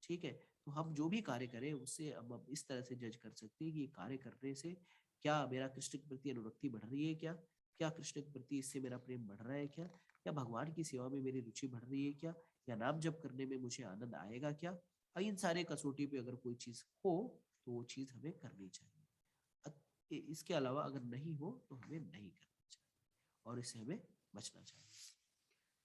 ठीक है, तो हम जो भी कार्य करें उससे हम अब इस तरह से जज कर सकते हैं कि ये कार्य करने से क्या मेरा कृष्ण के प्रति अनुरक्ति बढ़ रही है, क्या क्या कृष्ण के प्रति इससे मेरा प्रेम बढ़ रहा है, क्या भगवान की सेवा में मेरी रुचि बढ़ रही है, क्या या नाम जप करने में मुझे आनंद आएगा क्या? और इन सारे कसौटी पे अगर कोई चीज हो, तो वो चीज हमें करनी चाहिए। इसके अलावा अगर नहीं हो तो हमें नहीं करनी चाहिए, और इससे हमें बचना चाहिए।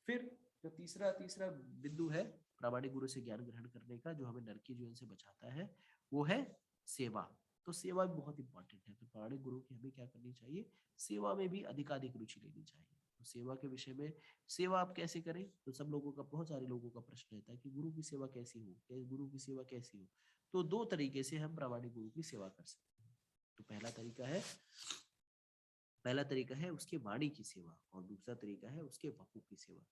फिर जो तीसरा तीसरा बिंदु है प्रामाणिक गुरु से ज्ञान ग्रहण करने का, जो हमें नरकी जीवन से बचाता है, वो है सेवा। तो सेवा भी बहुत इंपॉर्टेंट है। तो प्रामाणिक गुरु की हमें क्या करनी चाहिए? सेवा में भी अधिकाधिक रुचि लेनी चाहिए। तो सेवा के विषय में, सेवा आप कैसे करें? तो सब लोगों का, बहुत सारे लोगों का प्रश्न रहता है कि गुरु की सेवा कैसी हो, गुरु की सेवा कैसी हो? तो दो तरीके से हम प्रामाणिक गुरु की सेवा कर सकते हैं। तो पहला तरीका है उसके वाणी की सेवा और दूसरा तरीका है उसके वपु की सेवा।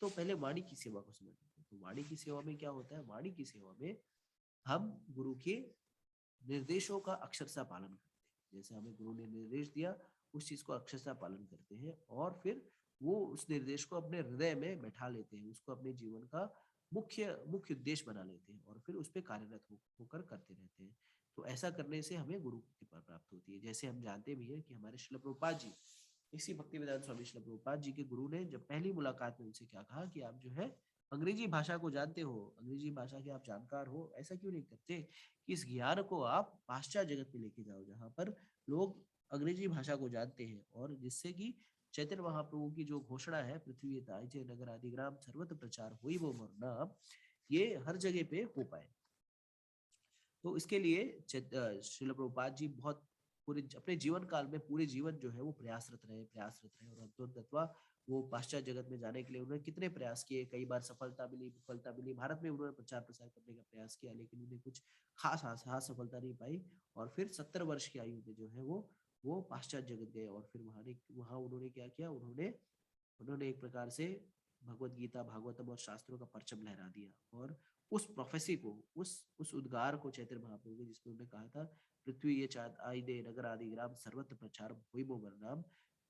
तो पहले वाणी की सेवा को समझते हैं। तो वाणी की सेवा में क्या होता है? वाणी की सेवा में हम गुरु के निर्देशों का अक्षरशः पालन करते हैं। जैसे हमें गुरु ने निर्देश दिया, उस चीज को अक्षरशः पालन करते हैं और फिर वो उस निर्देश को अपने हृदय में बैठा लेते हैं, उसको अपने जीवन का मुख्य मुख्य उद्देश्य बना लेते हैं और फिर उस पर कार्यरत होकर करते रहते हैं। तो ऐसा करने से हमें गुरु की कृपा प्राप्त होती है। जैसे हम जानते भी हैं कि हमारे श्रील प्रभुपाद जी, इसी भक्ति वेदांत स्वामी श्रील प्रभुपाद जी के गुरु ने जब पहली मुलाकात में उनसे क्या कहा कि आप जो है अंग्रेजी भाषा को जानते हो, अंग्रेजी भाषा के आप जानकार हो, ऐसा क्यों नहीं करते कि इस ज्ञान को आप पाश्चात्य जगत में लेके जाओ जहां पर लोग अंग्रेजी भाषा को जानते हैं, और जिससे कि चैतन्य महाप्रभु की जो घोषणा है, पृथ्वी ताइजे नगर आदि ग्राम सर्वत्र प्रचार हुई वो मरना, ये हर जगह पे हो पाए। तो इसके लिए श्रील प्रभुपाद जी बहुत पूरे अपने जीवन काल में पूरे जीवन जो है वो प्रयासरत रहे और अंततः वो पाश्चात्य जगत में जाने के लिए उन्होंने कितने प्रयास किए, कई बार सफलता मिली, विफलता मिली। भारत में उन्होंने प्रचार प्रसार करने का प्रयास किया लेकिन उन्हें कुछ खास सफलता नहीं पाई, और फिर 70 वर्ष की आयु में जो है वो पाश्चात्य जगत गए और फिर वहां उन्होंने क्या किया, उन्होंने उन्होंने एक प्रकार से भगवत गीता, भागवतम और शास्त्रों का परचम लहरा दिया और उस प्रोफेसी को, उस उद्गार को चैतन्य महाप्रभु ने, जिसमें उन्होंने कहा था पृथ्वी ये चाँद आई दे नगर आदि ग्राम सर्वत्र प्रचार हुई मो नाम,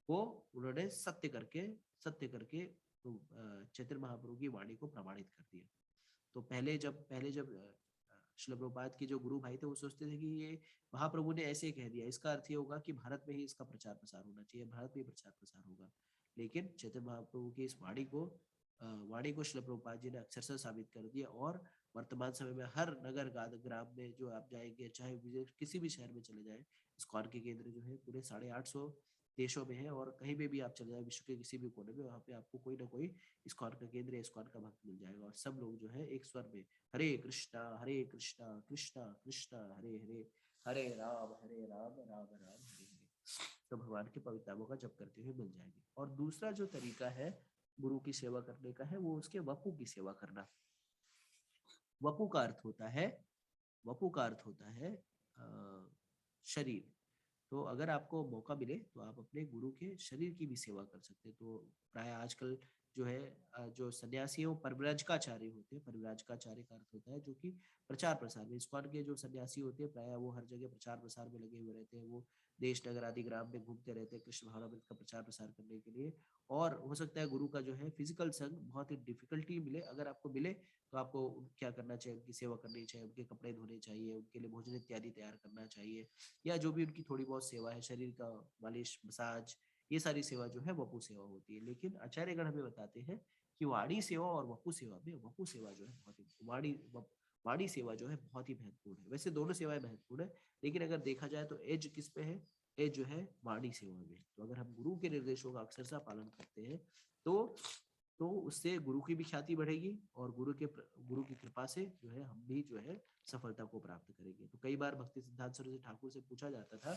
को उन्होंने सत्य करके तो चैतन्य महाप्रभु की वाणी को प्रमाणित कर दिया। तो पहले जब श्रील प्रभुपाद के जो गुरु भाई थे वो सोचते थे कि ये महाप्रभु ने ऐसे कह दिया, इसका अर्थ ये होगा कि भारत में ही इसका प्रचार प्रसार होना चाहिए, भारत में ही प्रचार प्रसार होगा। लेकिन चैतन्य महाप्रभु की इस वाणी को श्रील प्रभुपाद जी ने अक्षरशः साबित कर दिया और वर्तमान समय में हर नगर ग्राम में जो आप जाएंगे, चाहे किसी भी शहर में चले जाए, इस्कॉन के केंद्र जो है पूरे 850 देशों में है, और कहीं पे भी आप चले जाए विश्व के किसी भी कोने में, वहाँ पे आपको कोई ना कोई इस्कॉन का केंद्र, इस्कॉन का भक्त मिल जाएगा, और सब लोग जो है एक स्वर में हरे कृष्णा कृष्णा कृष्णा हरे हरे, हरे राम राम राम हरे हरे, तो भगवान के पवित्र नामों का जप करते हुए मिल जाएंगे। और दूसरा जो तरीका है गुरु की सेवा करने का है वो उसके वपु की सेवा करना। वपु का अर्थ होता है शरीर। तो अगर आपको मौका मिले तो आप अपने गुरु के शरीर की भी सेवा कर सकते हैं। तो प्राय आजकल जो है जो सन्यासी परिव्राजकाचार्य होते हैं, परिव्राजकाचार्य का अर्थ होता है जो कि प्रचार प्रसार में, इस्कॉन के जो सन्यासी होते हैं प्राय वो हर जगह प्रचार प्रसार में लगे हुए रहते हैं, वो देश नगर आदि ग्राम में घूमते रहते हैं कृष्ण भावनामृत का प्रचार प्रसार करने के लिए। और हो सकता है गुरु का जो है फिजिकल संग बहुत ही डिफिकल्टी मिले, अगर आपको मिले तो आपको क्या करना चाहिए, उनकी सेवा करनी चाहिए, उनके कपड़े धोने चाहिए, उनके लिए भोजन इत्यादि तैयार करना चाहिए, या जो भी उनकी थोड़ी बहुत सेवा है, शरीर का मालिश, मसाज, ये सारी सेवा जो है वपु सेवा होती है। लेकिन आचार्यगण हमें बताते हैं कि वाणी सेवा और वपु सेवा में वपु सेवा जो है बहुत ही वाणी सेवा जो है बहुत ही महत्वपूर्ण है। वैसे दोनों सेवाएं महत्वपूर्ण है, लेकिन अगर देखा जाए तो एज किस पे है, एज जो है वाणी सेवा में। तो अगर हम गुरु के निर्देशों का अक्षरशः पालन करते हैं तो उससे गुरु की भी ख्याति बढ़ेगी और गुरु की कृपा से जो है हम भी जो है सफलता को प्राप्त करेंगे। तो कई बार भक्ति सिद्धांत सरस्वती ठाकुर से पूछा जाता था,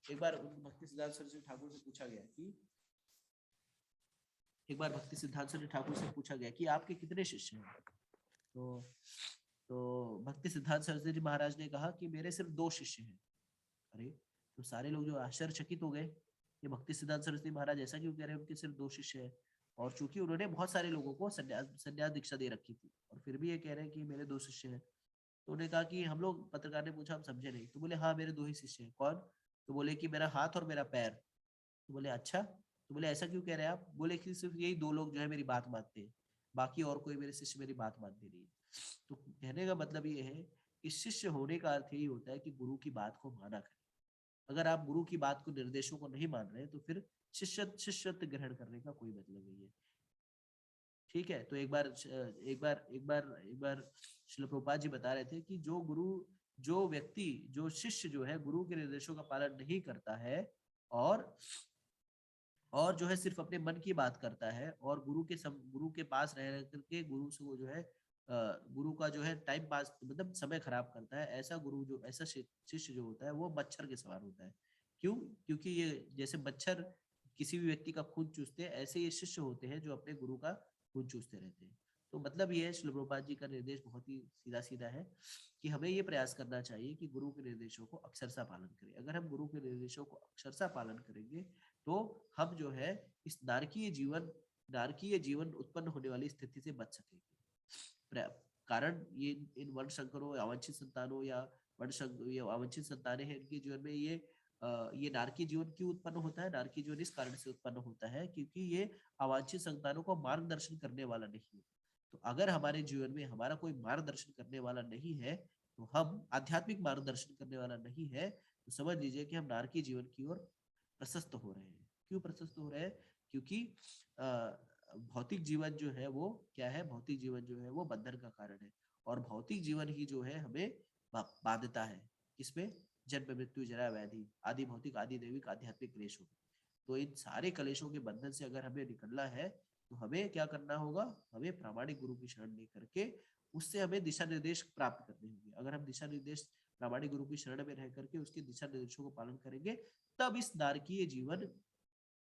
एक बार भक्ति सिद्धांत सरस्वती ठाकुर से पूछा गया कि आपके कितने शिष्य हैं। तो भक्ति सिद्धांत सरस्वती महाराज ने कहा कि मेरे सिर्फ 2 शिष्य हैं। अरे, तो सारे लोग जो आश्चर्यचकित हो गए, ये भक्ति सिद्धांत सरस्वती महाराज ऐसा क्यों कह रहे हैं, उनके सिर्फ 2 शिष्य हैं। और चूंकि उन्होंने बहुत सारे लोगों को संन्यास दीक्षा दे रखी थी, और फिर भी ये कह रहे हैं कि मेरे 2 शिष्य हैं। तो उन्होंने कहा कि हम लोग, पत्रकार ने पूछा, हम समझे नहीं। तो बोले हाँ, मेरे 2 ही शिष्य हैं। कौन? तो बोले कि मेरा हाथ और मेरा पैर। तो बोले अच्छा, तो बोले ऐसा क्यों कह रहे हैं आप? बोले कि सिर्फ यही 2 लोग जो है मेरी बात मानते हैं, बाकी और कोई मेरे शिष्य मेरी बात मानते नहीं। तो कहने का मतलब ये है कि शिष्य होने का अर्थ यही होता है कि गुरु की बात को माना करें। अगर आप गुरु की बात को, निर्देशों को नहीं मान रहे तो फिर शिष्यत्व ग्रहण करने का कोई मतलब नहीं है। ठीक है, तो एक बार श्रील प्रभुपाद जी बता रहे थे कि जो शिष्य जो है गुरु के निर्देशों का पालन नहीं करता है और जो है सिर्फ अपने मन की बात करता है और गुरु के पास रह करके गुरु से वो जो है गुरु का जो है टाइम पास, मतलब समय खराब करता है, ऐसा शिष्य जो होता है वो मच्छर के समान होता है। क्यों? क्योंकि ये जैसे मच्छर किसी भी व्यक्ति का खून चूसते हैं, ऐसे ये शिष्य होते हैं जो अपने गुरु का खून चूसते रहते हैं। तो मतलब ये है, श्रील प्रभुपाद जी का निर्देश बहुत ही सीधा सीधा है कि हमें ये प्रयास करना चाहिए कि गुरु के निर्देशों को अक्षरशः पालन करें। अगर हम गुरु के निर्देशों को अक्षरशः पालन करेंगे तो हम जो है इस नारकीय जीवन उत्पन्न होने वाली स्थिति से बच सकेंगे। कारण ये इन वर्ण संकरों, अवांछित संतानों या ये अवांछित संतानें हैं, इनके जीवन में ये नारकीय जीवन क्यों उत्पन्न होता है? नारकीय जीवन इस कारण से उत्पन्न होता है क्योंकि ये अवांछित संतानों को मार्गदर्शन करने वाला नहीं है। तो अगर हमारे जीवन में हमारा कोई मार्गदर्शन करने वाला नहीं है, तो हम आध्यात्मिक मार्गदर्शन करने वाला नहीं है, तो समझ लीजिए कि हम नारकीय जीवन की ओर प्रशस्त हो रहे हैं। क्यों प्रशस्त हो रहे हैं? क्योंकि भौतिक जीवन जो है वो क्या है? भौतिक जीवन जो है वो बंधन का कारण है, और भौतिक जीवन ही जो है हमें बाध्यता है। किसमें? जन्म मृत्यु जरा व्याधि आदि भौतिक आदि दैविक आध्यात्मिक क्लेशों। तो इन सारे कलेशों के बंधन से अगर हमें निकलना है तो हमें क्या करना होगा? हमें प्रामाणिक गुरु की शरण लेकर के उससे हमें दिशा निर्देश प्राप्त करने होंगे। अगर हम दिशा निर्देश प्रामाणिक गुरु की शरण में रह करके उसके दिशा निर्देशों को पालन करेंगे, तब इस नारकीय जीवन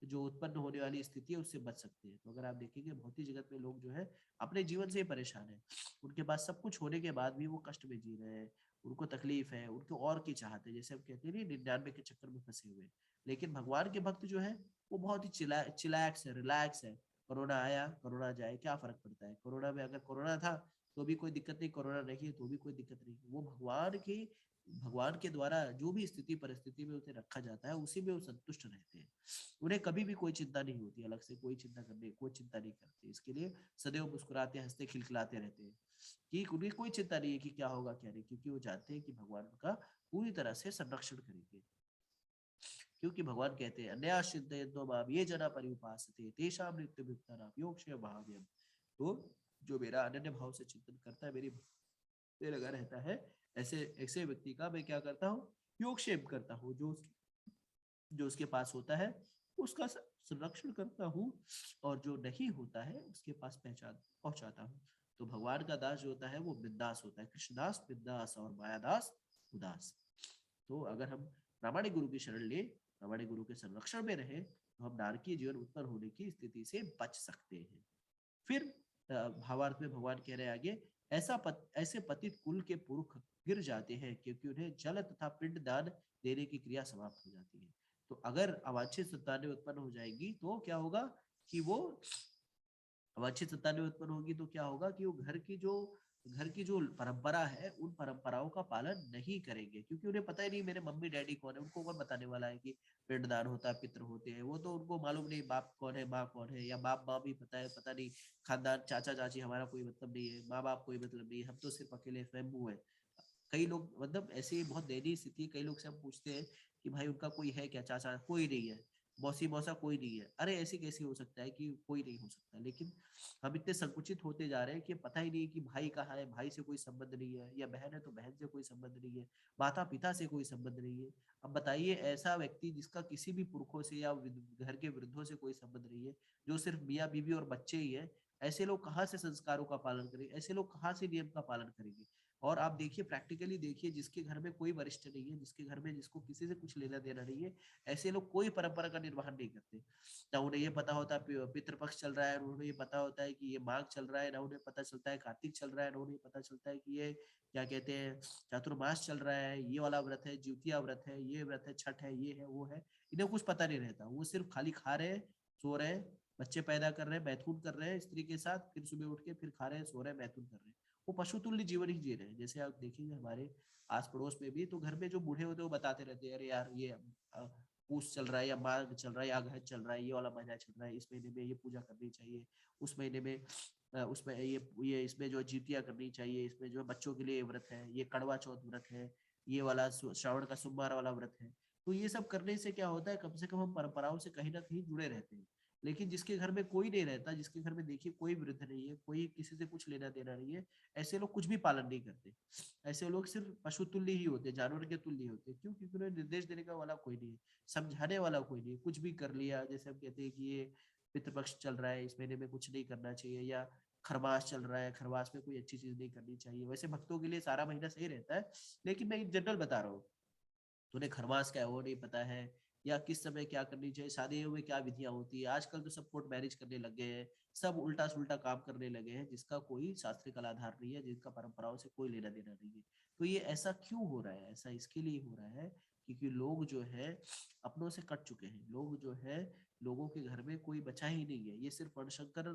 जो उत्पन्न होने वाली स्थिति है उससे बच सकते हैं। तो अगर आप देखेंगे भौतिक जगत में लोग जो है अपने जीवन से परेशान है, उनके पास सब कुछ होने के बाद भी वो कष्ट में जी रहे हैं, उनको तकलीफ है, उनको और की चाहत है, जैसे हम कहते हैं 99 के चक्कर में फंसे हुए। लेकिन भगवान के भक्त जो है वो बहुत ही चिलैक्स है, रिलैक्स है। कोरोना आया, कोरोना जाए, क्या फर्क पड़ता है? कोरोना में अगर कोरोना था तो भी कोई दिक्कत नहीं, कोरोना नहीं है तो भी कोई दिक्कत नहीं। वो भगवान के द्वारा जो भी स्थिति परिस्थिति में उसे रखा जाता है उसी में वो संतुष्ट रहते हैं। उन्हें कभी भी कोई चिंता नहीं होती, अलग से कोई चिंता नहीं करते। इसके लिए सदैव मुस्कुराते हंसते खिलखिलाते रहते हैं कि उन्हें कोई चिंता नहीं है कि क्या होगा क्या नहीं, क्योंकि वो जानते हैं कि भगवान उनका पूरी तरह से संरक्षण करेंगे। क्योंकि भगवान कहते हैं अन्याश्चिन्तयन्तो माम ये जना पर्युपासते तेषां नित्यमुक्तानां योगक्षेम महाव्ययम्। तो जो मेरा अनन्य भाव से चिंतन करता है, मेरी भक्ति में लगा रहता है, ऐसे ऐसे व्यक्ति का मैं क्या करता हूँ? योगक्षेम करता हूँ। जो उसके पास होता है उसका संरक्षण करता हूँ, और जो नहीं होता है उसके पास पहचान पहुंचाता हूँ। तो भगवान का दास जो होता है वो बिंदास होता है, कृष्णदास बिंदास और मायादास उदास। तो अगर हम प्रामाणिक गुरु की शरण ले, प्रामाणिक गुरु के संरक्षण में रहे, तो हम नारकीय जीवन उत्पन्न होने की स्थिति से बच सकते हैं। फिर भावार्थ में भगवान कह रहे हैं आगे, ऐसे पतित कुल के पुरुष गिर जाते हैं क्योंकि उन्हें जल तथा पिंड दान देने की क्रिया समाप्त हो जाती है। तो अगर अवांछित संतानें उत्पन्न हो जाएगी तो क्या होगा कि वो अवांछित संतानें उत्पन्न होगी तो क्या होगा कि वो घर की जो परंपरा है उन परंपराओं का पालन नहीं करेंगे, क्योंकि उन्हें पता ही नहीं मेरे मम्मी डैडी कौन है। उनको कौन बताने वाला है कि पिंडदान होता है, पितृ होते हैं? वो तो उनको मालूम नहीं बाप कौन है माँ कौन है, या बाप माँ भी पता है पता नहीं, खानदान चाचा चाची हमारा कोई मतलब नहीं है, माँ बाप कोई मतलब नहीं है, हम तो सिर्फ अकेले स्वयं है। कई लोग मतलब ऐसी बहुत दयनीय स्थिति, कई लोग से हम पूछते हैं कि भाई उनका कोई है क्या? चाचा कोई नहीं है, मौसी मौसा कोई नहीं है। अरे ऐसे कैसे हो सकता है कि कोई नहीं हो सकता? लेकिन हम इतने संकुचित होते जा रहे हैं कि पता ही नहीं कि भाई कहाँ है, भाई से कोई संबंध नहीं है, या बहन है तो बहन से कोई संबंध नहीं है, माता पिता से कोई संबंध नहीं है। अब बताइए ऐसा व्यक्ति जिसका किसी भी पुरखों से या घर के वृद्धों से कोई संबंध नहीं है, जो सिर्फ मियाँ बीवी और बच्चे ही है, ऐसे लोग कहाँ से संस्कारों का पालन करेंगे? ऐसे लोग कहाँ से नियम का पालन करेंगे? और आप देखिए, प्रैक्टिकली देखिए, जिसके घर में कोई वरिष्ठ नहीं है, जिसके घर में जिसको किसी से कुछ लेना देना नहीं है, ऐसे लोग कोई परंपरा का निर्वहन नहीं करते। ना उन्हें ये पता होता पितृपक्ष चल रहा है, उन्हें ये पता होता है कि ये माघ चल रहा है, ना उन्हें पता चलता है कार्तिक चल रहा है, ना उन्हें पता चलता है कि ये क्या कहते हैं चातुर्मास चल रहा है, ये वाला व्रत है, ज्योतिया व्रत है, ये व्रत है, छठ है, ये है वो है। इन्हें कुछ पता नहीं रहता, वो सिर्फ खाली खा रहे हैं, सो रहे हैं, बच्चे पैदा कर रहे हैं, मैथुन कर रहे हैं स्त्री के साथ, फिर सुबह उठ के फिर खा रहे हैं, सो रहे हैं, मैथुन कर रहे हैं। वो पशुतुल्य जीवन ही जी रहे हैं। जैसे आप देखेंगे हमारे आस पड़ोस में भी, तो घर में जो बूढ़े होते हैं वो बताते रहते हैं, अरे यार ये पूस चल रहा है, या माघ चल रहा है, या अगहन चल रहा है, ये वाला महीना चल रहा है, इस महीने में ये पूजा करनी चाहिए, उस महीने में उसमें ये इसमें जो जितिया करनी चाहिए, इसमें जो बच्चों के लिए व्रत है, ये कड़वा चौथ व्रत है, ये वाला श्रावण का सोमवार वाला व्रत है। तो ये सब करने से क्या होता है, कम से कम हम परंपराओं से कहीं ना कहीं जुड़े रहते हैं। लेकिन जिसके घर में कोई नहीं रहता, जिसके घर में देखिए कोई वृद्ध नहीं है, कोई किसी से कुछ लेना देना नहीं है, ऐसे लोग कुछ भी पालन नहीं करते। ऐसे लोग सिर्फ पशु तुल्य ही होते, जानवर के तुल्य होते। क्यों? क्योंकि उन्हें निर्देश देने का वाला कोई नहीं है, समझाने वाला कोई नहीं, कुछ भी कर लिया। जैसे हम कहते हैं कि ये पितृपक्ष चल रहा है, इस महीने में कुछ नहीं करना चाहिए, या खरमास चल रहा है, खरमास में कोई अच्छी चीज नहीं करनी चाहिए। वैसे भक्तों के लिए सारा महीना सही रहता है, लेकिन मैं जनरल बता रहा हूँ, तो उन्हें खरमास क्या है वो नहीं पता है, या किस समय क्या करनी चाहिए, शादियों में क्या विधियां होती है। आजकल तो सब कोर्ट मैरिज करने लग गए हैं, सब उल्टा सुल्टा काम करने लगे हैं, जिसका कोई शास्त्रीय आधार नहीं है, जिनका परंपराओं से कोई लेना देना नहीं है। तो ये ऐसा क्यों हो रहा है? ऐसा इसके लिए हो रहा है क्योंकि लोग जो है अपनों से कट चुके हैं। लोग जो है, लोगों के घर में कोई बचा ही नहीं है, ये सिर्फ वर्णशंकर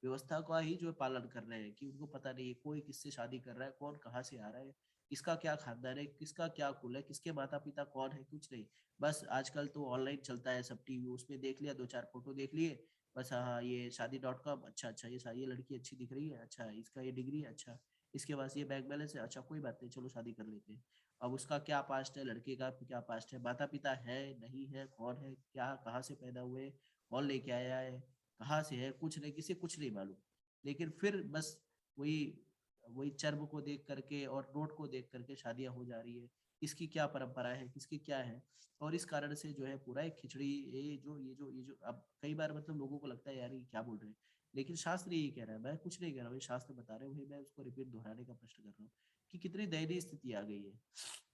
व्यवस्था का ही जो है पालन कर रहे हैं कि उनको पता नहीं है कोई किससे शादी कर रहा है, कौन कहाँ से आ रहा है, किसका क्या खानदान है, किसका क्या कुल है, किसके माता पिता कौन है, कुछ नहीं। बस आजकल तो ऑनलाइन चलता है सब, टीवी उसमें देख लिया, दो चार फोटो देख लिए, बस हाँ ये शादी.com, अच्छा अच्छा ये लड़की अच्छी दिख रही है, अच्छा इसका ये डिग्री है, अच्छा इसके पास ये बैंक बैलेंस है, अच्छा कोई बात नहीं चलो शादी कर लेते हैं। अब उसका क्या पास्ट है, लड़के का क्या पास्ट है, माता पिता है नहीं है, कौन है, क्या कहाँ से पैदा हुए, कौन लेके आया है, कहाँ से है, कुछ नहीं, किसी कुछ नहीं मालूम। लेकिन फिर बस वही वही चर्म को देख करके और नोट को देख करके शादियां हो जा रही है। किसकी क्या परंपरा है, किसकी क्या है। और इस कारण से जो है पूरा एक खिचड़ी, ये जो अब कई बार मतलब लोगों को लगता है यार ये क्या बोल रहे हैं, लेकिन शास्त्र यही कह रहा है, मैं कुछ नहीं कह रहा हूँ, ये शास्त्र बता रहे हैं, मैं उसको रिपीट दोहराने का प्रश्न कर रहा हूँ कि कितनी दयनीय स्थिति आ गई है।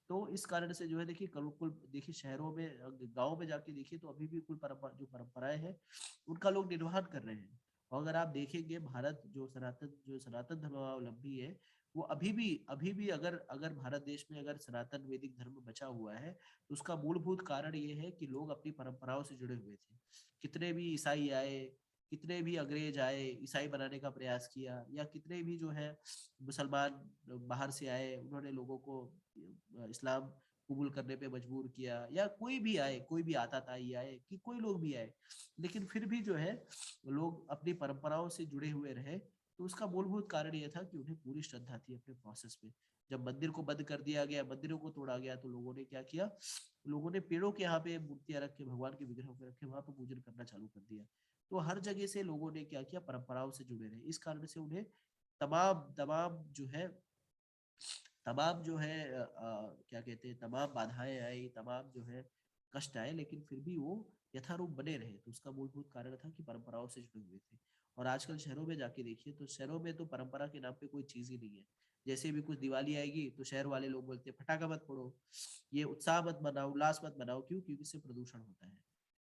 तो इस कारण से जो है देखिए, कुल देखिए शहरों में, गाँव में जाके देखिए तो अभी भी कुल परंपरा, जो परंपराएं हैं उनका लोग निर्वहन कर रहे हैं। और अगर आप देखेंगे भारत जो सनातन धर्मावलंबी है, वो अभी भी अगर अगर भारत देश में अगर सनातन वैदिक धर्म बचा हुआ है, तो उसका मूलभूत कारण ये है कि लोग अपनी परंपराओं से जुड़े हुए थे। कितने भी ईसाई आए, कितने भी अंग्रेज आए, ईसाई बनाने का प्रयास किया, या कितने भी जो है मुसलमान बाहर से आए, उन्होंने लोगों को इस्लाम कबूल करने पे मजबूर किया, या कोई भी आए, कोई भी आता था ये आए कि कोई लोग भी आए, लेकिन फिर भी जो है लोग अपनी परंपराओं से जुड़े हुए रहे। तो उसका मूलभूत कारण ये था कि उन्हें पूरी श्रद्धा थी अपने प्रोसेस में। जब मंदिर को बंद कर दिया गया, मंदिरों को तोड़ा गया, तो लोगों ने क्या किया, लोगों ने पेड़ों के यहाँ पे मूर्तियां रख के, भगवान के विग्रहों के रखे, वहां पे पूजन करना चालू कर दिया। तो हर जगह से लोगों ने क्या किया, परंपराओं से जुड़े रहे। इस कारण से उन्हें तमाम तमाम जो है तमाम जो है क्या कहते हैं, तमाम बाधाएं आई, तमाम जो है कष्ट आए, लेकिन फिर भी वो यथारूप बने रहे। तो उसका मूलभूत कारण था कि परंपराओं से जुड़े हुए थे। और आजकल शहरों में जाके देखिए तो शहरों में तो परंपरा के नाम पे कोई चीज ही नहीं है। जैसे भी कुछ दिवाली आएगी तो शहर वाले लोग बोलते हैं फटाका मत फोड़ो, ये उत्साह मत मनाओ, उल्लास मत मनाओ। क्यों? क्योंकि इससे प्रदूषण होता है।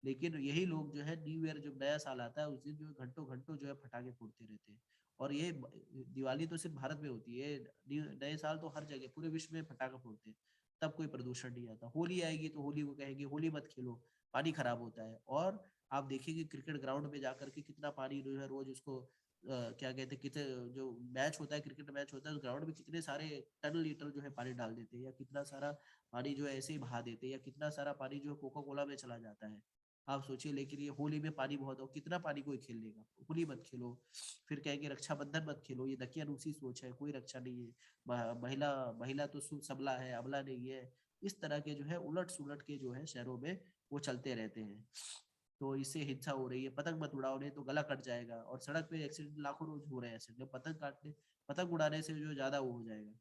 लेकिन यही लोग जो है न्यू ईयर, जब नया साल आता है, उस दिन जो है घंटों घंटों जो है फटाके फोड़ते रहते हैं। और ये दिवाली तो सिर्फ भारत में होती है, नए साल तो हर जगह पूरे विश्व में पटाखा फोड़ते हैं, तब कोई प्रदूषण नहीं आता। होली आएगी तो होली को कहेंगे होली मत खेलो, पानी खराब होता है। और आप देखेंगे क्रिकेट ग्राउंड में जाकर के कितना पानी जो है रोज उसको क्या कहते हैं, कितने जो मैच होता है, क्रिकेट मैच होता है, उस ग्राउंड में कितने सारे टन लीटर जो है पानी डाल देते हैं, या कितना सारा पानी जो है ऐसे ही बहा देते हैं, या कितना सारा पानी जो है कोका कोला में चला जाता है। आप सोचिए, लेकिन ये होली में पानी बहुत हो, कितना पानी कोई खेल लेगा। होली मत खेलो, फिर कहेंगे रक्षाबंधन मत खेलो, ये दकियानूसी सोच है, कोई रक्षा नहीं है। महिला महिला तो सबला है, अबला नहीं है। इस तरह के जो है उलट सुलट के जो है शहरों में वो चलते रहते हैं। तो इससे हिंसा हो रही है, पतंग मत उड़ाओ नहीं तो गला कट जाएगा। और सड़क पे एक्सीडेंट लाखों रोज हो रहे हैं, एक्सीडेंट पतंग उड़ाने से जो ज्यादा वो हो जाएगा।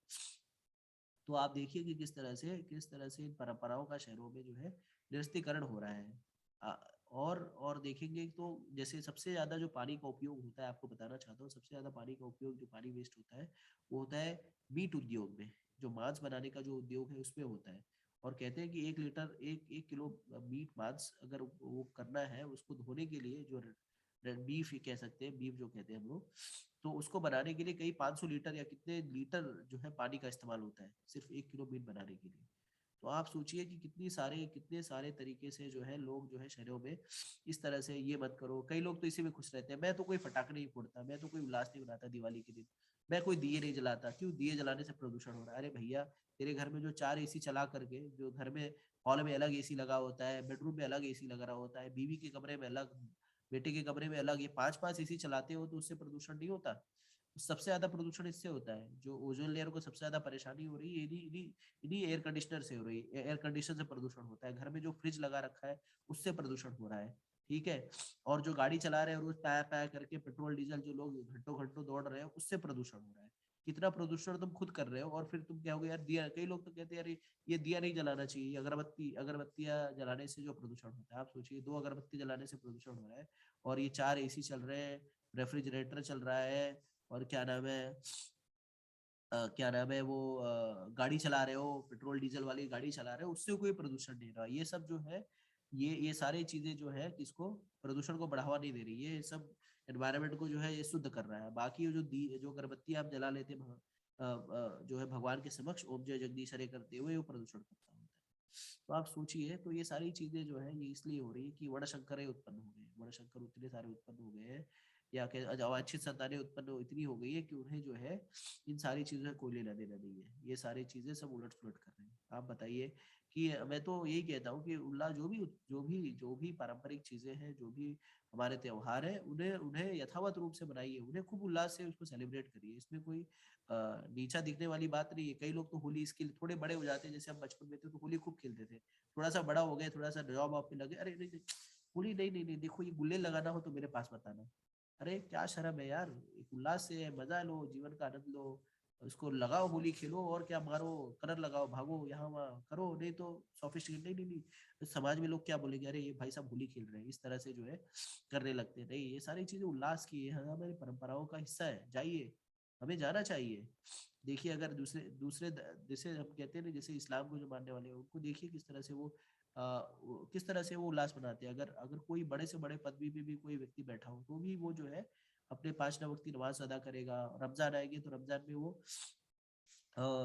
तो आप देखिए कि किस तरह से इन परंपराओं का शहरों में जो है निरस्तीकरण हो रहा है। आ, और देखेंगे तो जैसे सबसे ज्यादा जो पानी का उपयोग होता है, आपको बताना चाहता हूँ, सबसे ज्यादा पानी का उपयोग, जो पानी वेस्ट होता है, वो होता है मीट उद्योग में। जो मांस बनाने का जो उद्योग है उसमें होता है। और कहते हैं कि 1 लीटर, एक किलो मीट मांस अगर वो करना है, उसको धोने के लिए, जो बीफ ही कह सकते हैं, बीफ जो कहते हैं हम लोग, तो उसको बनाने के लिए कई 500 लीटर या कितने लीटर जो है पानी का इस्तेमाल होता है, सिर्फ 1 किलो मीट बनाने के लिए। तो आप सोचिए कि कितने सारे तरीके से जो है लोग जो है शहरों में इस तरह से, ये मत करो। कई लोग तो इसी में खुश रहते हैं, मैं तो कोई पटाखे नहीं फोड़ता, मैं तो कोई उल्लास नहीं मनाता दिवाली के दिन, मैं कोई दिए नहीं जलाता। क्यों? दिए जलाने से प्रदूषण हो रहा है। अरे भैया, तेरे घर में जो 4 एसी चला करके, जो घर में हॉल में अलग एसी लगा होता है, बेडरूम में अलग एसी लगा रहा होता है, बीवी के कमरे में अलग, बेटे के कमरे में अलग, ये 5-5 एसी चलाते हो, तो उससे प्रदूषण नहीं होता? सबसे ज्यादा प्रदूषण इससे होता है। जो ओजोन लेयर को सबसे ज्यादा परेशानी हो रही है, इन्हीं इन्हीं इन्हीं एयर कंडीशनर से हो रही है। एयर कंडीशनर से प्रदूषण होता है। घर में जो फ्रिज लगा रखा है उससे प्रदूषण हो रहा है। ठीक है। और जो गाड़ी चला रहे हैं रोज पाया पाया करके, पेट्रोल डीजल जो लोग घंटों घंटों दौड़ रहे हैं, उससे प्रदूषण हो रहा है। कितना प्रदूषण तुम खुद कर रहे हो, और फिर तुम कहोगे यार दिया, कई लोग तो कहते हैं यार ये दिया नहीं जलाना चाहिए, ये अगरबत्तियां जलाने से जो प्रदूषण होता है। आप सोचिए, 2 अगरबत्ती जलाने से प्रदूषण हो रहा है, और ये 4 एसी चल रहे हैं, रेफ्रिजरेटर चल रहा है, और क्या नाम है वो गाड़ी चला रहे हो, पेट्रोल डीजल वाली गाड़ी चला रहे हो, उससे कोई प्रदूषण नहीं रहा। ये सब जो है ये सारी चीजें जो है किसको, प्रदूषण को बढ़ावा नहीं दे रही, ये सब एनवायरनमेंट को जो है ये शुद्ध कर रहा है। बाकी जो अगरबत्ती आप जला लेते हैं जो है भगवान के समक्ष ओम जय जगदीश हरे करते हुए, वो प्रदूषण करता होता है। तो आप सोचिए, तो ये सारी चीजें जो है ये इसलिए हो रही है कि वर्णशंकर उत्पन्न हो गए, वर्णशंकर उतने सारे उत्पन्न हो गए हैं, या कि अवांछित संतानें उत्पन्न इतनी हो गई है कि उन्हें जो है इन सारी चीजों से कोई लेना देना नहीं है। ये सारी चीजें सब उलट पुलट कर रहे हैं। आप बताइए कि मैं तो यही कहता हूँ कि उल्लाह जो भी पारंपरिक चीजें हैं, जो भी हमारे त्योहार है, उन्हें उन्हें यथावत रूप से बनाइए, उन्हें खूब उल्लास से उसको सेलिब्रेट करिए। इसमें कोई नीचा दिखने वाली बात नहीं है। कई लोग तो होली इसके लिए थोड़े बड़े हो जाते हैं, जैसे हम बचपन में थे तो होली खूब खेलते थे, थोड़ा सा बड़ा हो गए, थोड़ा सा जॉब वॉब पे लगे, अरे नहीं नहीं, होली नहीं नहीं नहीं, देखो ये गुल्ले लगाना हो तो मेरे पास बताना। अरे क्या शर्म है यार, एक उल्लास से मजा लो, जीवन का आनंद लो, उसको लगाओ, होली खेलो, और क्या, मारो, कलर लगाओ, भागो यहाँ वहाँ करो, नहीं तो सोफिस्टिकेट, नहीं नहीं नहीं, तो समाज में लोग क्या बोलेंगे, अरे ये भाई साहब होली खेल रहे हैं, इस तरह से जो है करने लगते हैं। नहीं, ये सारी चीजें उल्लास की है, हमारी परंपराओं का हिस्सा है, जाइए, हमें जाना चाहिए। देखिए अगर दूसरे दूसरे जैसे हम कहते हैं ना, जैसे इस्लाम को जो मानने वाले हैं उनको देखिए किस तरह से किस तरह से वो उल्लास मनाते हैं। अगर अगर कोई बड़े से बड़े पदवी पे भी कोई व्यक्ति बैठा हो तो भी वो जो है अपने 5 वक्त की नमाज अदा करेगा। रमजान आएगी तो रमजान में वो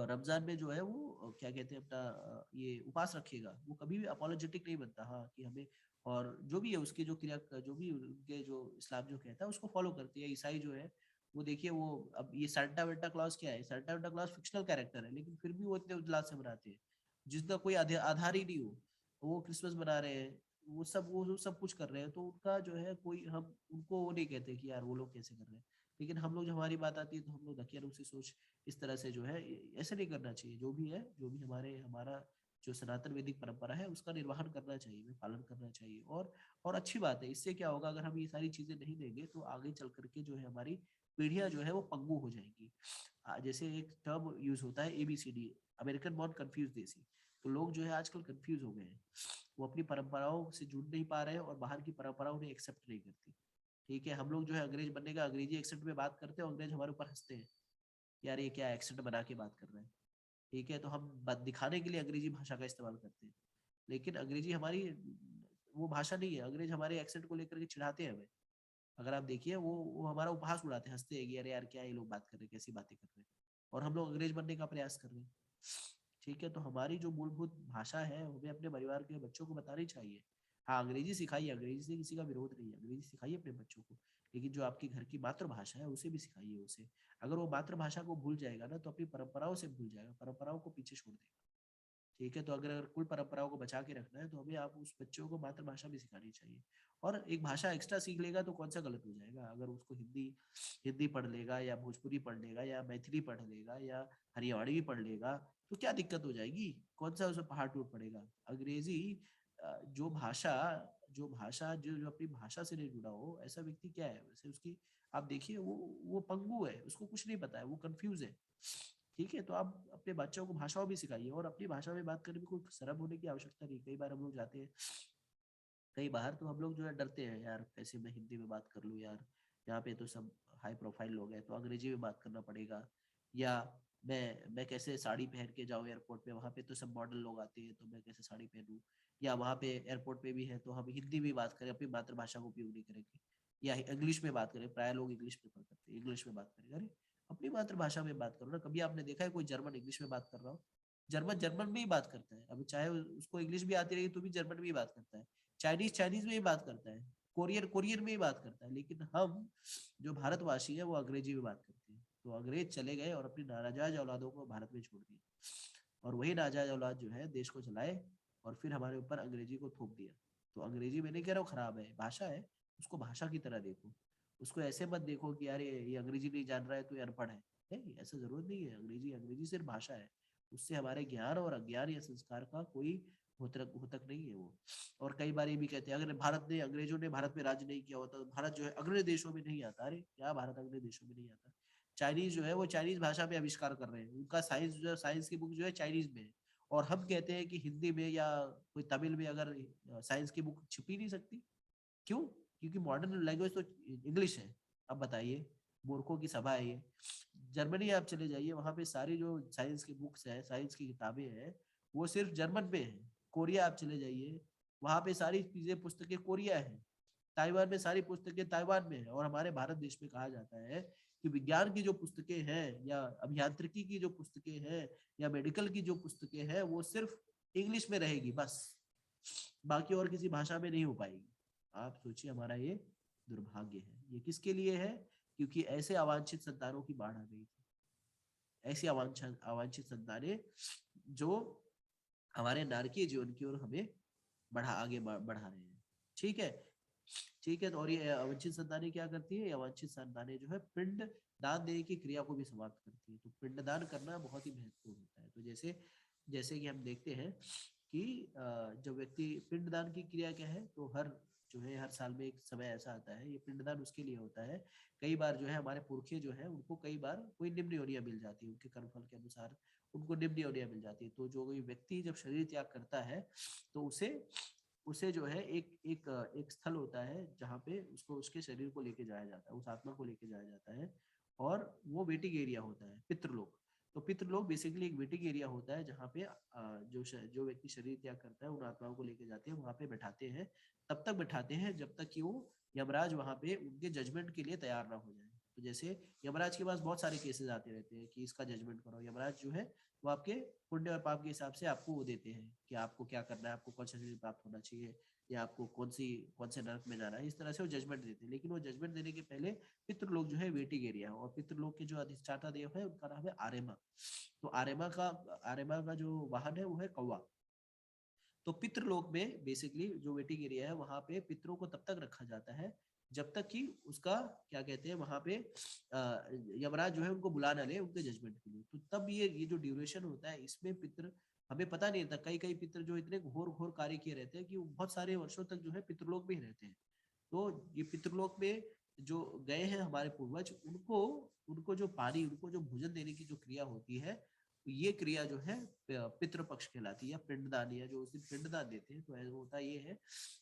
रमजान में जो है वो क्या कहते हैं अपना ये उपास रखेगा, वो कभी भी अपोलोजेटिक नहीं बनता, हाँ कि हमें, और जो भी है उसके जो क्रिया, जो भी उनके जो इस्लाम जो कहता है उसको फॉलो करती है। ईसाई जो है वो देखिए वो, अब ये सांता वेंटा क्लॉज क्या है, Santa Vanta clause fictional character है, लेकिन फिर भी वो इतने उल्लास से मनाते हैं, जिसका कोई आधार ही नहीं हो। वो क्रिसमस मना रहे हैं, वो सब कुछ कर रहे हैं, तो उनका जो है कोई, हम उनको वो नहीं कहते कि यार वो लोग कैसे कर रहे हैं। लेकिन हम लोग, जब हमारी बात आती है तो हम लोग धकिया रूप से सोच इस तरह से जो है, ऐसे नहीं करना चाहिए। जो भी है, जो भी हमारा जो सनातन वैदिक परंपरा है उसका निर्वहन करना चाहिए, में पालन करना चाहिए। और अच्छी बात है, इससे क्या होगा, अगर हम ये सारी चीजें नहीं देंगे तो आगे चल करके जो है हमारी पीढ़ियां जो है वो पंगु हो जाएंगी। जैसे एक टर्म यूज होता है ABCD, अमेरिकन बॉर्न कंफ्यूज देसी। तो लोग जो है आजकल कंफ्यूज हो गए हैं, वो अपनी परंपराओं से जुड़ नहीं पा रहे हैं और बाहर की परंपराओं ने एक्सेप्ट नहीं करती। ठीक है, हम लोग जो है अंग्रेज बनने का अंग्रेजी एक्सेंट में बात करते हैं और अंग्रेज हमारे ऊपर हंसते हैं, यार ये क्या एक्सेंट बना के बात कर रहे हैं। ठीक है, तो हम बात दिखाने के लिए अंग्रेजी भाषा का इस्तेमाल करते हैं, लेकिन अंग्रेजी हमारी वो भाषा नहीं है। अंग्रेज हमारे एक्सेंट को लेकर के चिढ़ाते हैं हमें। अगर आप देखिए वो हमारा उपहास उड़ाते हैं, हंसते हैं कि अरे यार क्या ये लोग बात कर रहे हैं, कैसी बातें कर रहे हैं, और हम लोग अंग्रेज बनने का प्रयास कर रहे हैं। ठीक है, तो हमारी जो मूलभूत भाषा है हमें अपने परिवार के बच्चों को बतानी चाहिए। हाँ, अंग्रेजी सिखाइए, अंग्रेजी से किसी का विरोध नहीं है, अंग्रेजी सिखाइए अपने बच्चों को, लेकिन जो आपकी घर की मातृभाषा है उसे भी सिखाइए उसे। अगर वो मातृभाषा को भूल जाएगा ना, तो अपनी परंपराओं से भूल जाएगा, परंपराओं को पीछे छोड़ देगा। ठीक है, तो अगर कुल परंपराओं को बचा के रखना है तो हमें आप उस बच्चों को मातृभाषा भी सिखानी चाहिए। और एक भाषा एक्स्ट्रा सीख लेगा तो कौन सा गलत हो जाएगा, अगर उसको हिंदी हिंदी पढ़ लेगा, या भोजपुरी पढ़ लेगा, या मैथिली पढ़ लेगा, या हरियाणवी भी पढ़ लेगा, तो क्या दिक्कत हो जाएगी, कौन सा उसे पहाड़ टूट पड़ेगा। अंग्रेजी जो भाषा, जो अपनी भाषा से नहीं जुड़ा हो, ऐसा व्यक्ति क्या है वैसे, उसकी आप देखिए वो पंगु है, उसको कुछ नहीं पता है, वो कंफ्यूज है। ठीक है, तो आप अपने बच्चों को भाषाओं भी सिखाइए, और अपनी भाषा में बात करने में कोई शर्म होने की आवश्यकता नहीं। कई बार हम लोग जाते हैं कई बाहर, तो हम लोग जो है डरते हैं, यार कैसे मैं हिंदी में बात कर लूँ यार, यहाँ पे तो सब हाई प्रोफाइल लोग हैं, तो अंग्रेजी में बात करना पड़ेगा। या मैं कैसे साड़ी पहन के जाऊँ एयरपोर्ट पे, वहाँ पे तो सब मॉडल लोग आते हैं, तो मैं कैसे साड़ी पहनूँ। या वहाँ पे एयरपोर्ट पे भी है तो हम हिंदी में बात करें, अपनी मातृभाषा को उपयोग नहीं करेंगे, या इंग्लिश में बात करें, प्राय लोग इंग्लिश प्रेफर करते हैं, इंग्लिश में बात करेंगे। अरे अपनी मातृभाषा में बात करो ना। कभी आपने देखा है कोई जर्मन इंग्लिश में बात कर रहा हो? जर्मन जर्मन में ही बात करता है, अब चाहे उसको इंग्लिश भी आती रही तो भी जर्मन में ही बात करता है। चाइनीज चाइनीज में ही बात करता है, कोरियन कोरियन में ही बात करता है। लेकिन हम जो भारतवासी है वो अंग्रेजी में बात करते हैं। तो अंग्रेज चले गए और अपनी नाजायज औलादों को भारत में छोड़ दिया, और वही नाजायज औलाद जो है देश को चलाए, और फिर हमारे ऊपर अंग्रेजी को थोप दिया। तो अंग्रेजी मैं नहीं कह रहा हूँ खराब है, भाषा है, उसको भाषा की तरह देखो। उसको ऐसे मत देखो कि यार ये अंग्रेजी नहीं जान रहा है तो ये अनपढ़ है। नहीं, ऐसा जरूरत नहीं है। अंग्रेजी अंग्रेजी सिर्फ भाषा है, उससे हमारे ज्ञान और अज्ञान या संस्कार का कोई होतक नहीं है वो। और कई बार ये भी कहते हैं अगर अंग्रेजों ने भारत में राज्य नहीं किया होता तो भारत जो है अग्रणी देशों में नहीं आता। अरे क्या भारत अग्रणी देशों में नहीं आता? चाइनीज जो है वो चाइनीज भाषा में आविष्कार कर रहे हैं, उनका साइंस जो है, साइंस की बुक जो है चाइनीज में है। और हम कहते हैं कि हिंदी में या कोई तमिल में अगर साइंस की बुक छिप ही नहीं सकती। क्यों? क्योंकि मॉडर्न लैंग्वेज तो इंग्लिश है। अब बताइए, मूर्खों की सभा है ये। जर्मनी आप चले जाइए, वहां पे सारी जो साइंस की बुक्स है, साइंस की किताबें हैं, वो सिर्फ जर्मन में है। कोरिया आप चले जाइए, वहां पे सारी चीजें पुस्तकें कोरिया है, ताइवान में सारी पुस्तकें ताइवान में है, और हमारे भारत देश में कहा जाता है कि विज्ञान की जो पुस्तकें हैं या अभियांत्रिकी की जो पुस्तकें हैं या मेडिकल की जो पुस्तकें हैं वो सिर्फ इंग्लिश में रहेगी बस, बाकी और किसी भाषा में नहीं हो पाएगी। आप सोचिए हमारा ये दुर्भाग्य है। ये किसके लिए है? क्योंकि ऐसे अवांछित संतानों की बाढ़ आ गई थी, ऐसी अवांछित अवांछित संतानें जो हमारे नारकीय जीवन की ओर हमें बढ़ा रहे हैं। ठीक है, ठीक है। तो और ये अवांछित संतानें क्या करती है? अवांछित संतानें जो है पिंड दान देने की क्रिया को भी समाप्त करती है। तो पिंड दान करना बहुत ही महत्वपूर्ण होता है। तो जैसे जैसे कि हम देखते हैं कि जब व्यक्ति पिंडदान की क्रिया क्या है, तो हर जो है हर साल में एक समय ऐसा आता है, ये पिंडदान उसके लिए होता है। कई बार जो है हमारे पुरखे जो है उनको कई बार कोई निम्न योनियां मिल जाती है, उनके कर्मफल के अनुसार उनको निम्न योनियां मिल जाती है। तो जो कोई व्यक्ति जब शरीर त्याग करता है तो उसे उसे जो है एक स्थल होता है जहाँ पे उसको उसके शरीर को लेके जाया जाता है, उस आत्मा को लेके जाया जाता है, और वो वेटिंग एरिया होता है, पितृलोक। तो पितृलोक बेसिकली एक वेटिंग एरिया होता है जहाँ पे जो व्यक्ति शरीर त्याग करता है उन आत्माओं को लेके जाते हैं, वहां पे बैठाते हैं। तब तक बैठाते हैं जब तक कि वो यमराज वहां पे उनके जजमेंट के लिए तैयार ना हो जाए। तो जैसे यमराज के पास बहुत सारे केसेस आते रहते हैं कि इसका जजमेंट करो, यमराज जो है वो आपके पुण्य और पाप के हिसाब से आपको वो देते हैं कि आपको क्या करना है, आपको कौन सा शरीर प्राप्त होना चाहिए, या आपको कौन से नरक में जाना है। इस तरह से वो जजमेंट देते हैं। लेकिन वो जजमेंट देने के पहले पितृलोक जो है वेटिंग एरिया है, और पितृलोक के जो अधिष्ठाता देव है उनका नाम है आर्यमा। तो आर्यमा का जो वाहन है वो है कौवा। तो पितृलोक में बेसिकली जो वेटिंग एरिया है वहां पे पितरों को तब तक रखा जाता है जब तक कि उसका क्या कहते हैं वहां पे यमराज जो है उनको बुला ना ले उनके जजमेंट के लिए। तो तब ये जो ड्यूरेशन होता है इसमें पितृ हमें पता नहीं था, कई कई पितृ जो इतने घोर घोर कार्य किए रहते हैं कि वो बहुत सारे वर्षों तक जो है पितृलोक में ही रहते हैं। तो ये पितृलोक में जो गए हैं हमारे पूर्वज, उनको उनको जो पानी, उनको जो भोजन देने की जो क्रिया होती है, ये क्रिया जो है पितृपक्ष कहलाती है, या पिंडदान, या जो उस दिन पिंडदान देते हैं। तो ऐसा होता ये है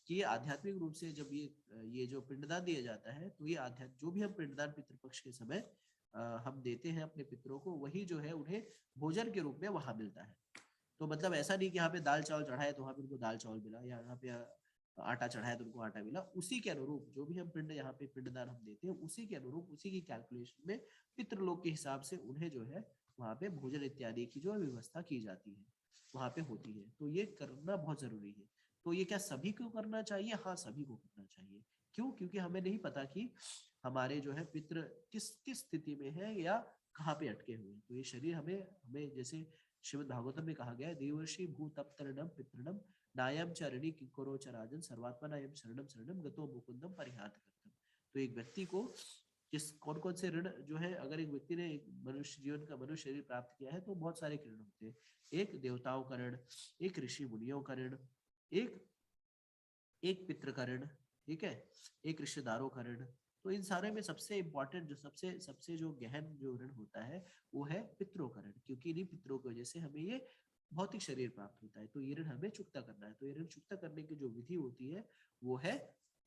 कि ये आध्यात्मिक रूप से जब ये जो पिंडदान दिया जाता है, तो ये आध्यात्म जो भी हम पिंडदान पितृपक्ष के समय हम देते हैं अपने पितरों को, वही जो है उन्हें भोजन के रूप में वहां मिलता है। तो मतलब ऐसा नहीं कि यहाँ पे दाल चावल चढ़ाए तो वहां पे उनको दाल चावल मिला, या यहाँ पे आटा चढ़ाया तो उनको आटा मिला। उसी के अनुरूप जो भी हम पिंड यहाँ पे पिंडदान हम देते हैं, उसी के अनुरूप उसी की कैलकुलेशन में पितृलोक के हिसाब से उन्हें जो है वहाँ पे भोजन इत्यादि की जो व्यवस्था की जाती है वहाँ पे होती है। तो ये करना बहुत जरूरी है। तो ये क्या सभी को करना चाहिए? हाँ, सभी को करना चाहिए। क्यों? क्योंकि हमें नहीं पता कि हमारे जो है पितृ किस किस स्थिति में है या कहाँ पे अटके हुए हैं। तो ये शरीर हमें हमें जैसे श्रीमद् भागवतम में कहा गया है, देवर्षि भूतप्तरणम पितृणम नायम चरणी किंकरो चराजन सर्वात्मा नायम शरणम शरणम गतो मुकुंदम परिहात करतम। तो एक व्यक्ति को किस कौन कौन से ऋण जो है, अगर एक व्यक्ति ने एक मनुष्य जीवन का मनुष्य शरीर प्राप्त किया है तो बहुत सारे ऋण होते हैं। एक देवताओं का ऋण, एक ऋषि मुनियों का ऋण, एक एक पितृ का ऋण, ठीक है, एक रिश्तेदारों का ऋण। तो इन सारे में सबसे इंपॉर्टेंट जो सबसे सबसे जो गहन जो ऋण होता है वो है पितरों का ऋण, क्योंकि इन्हीं पितरों की वजह से हमें ये भौतिक शरीर प्राप्त होता है। तो ये ऋण हमें चुकता करना है। तो ये ऋण चुकता करने की जो विधि होती है वो है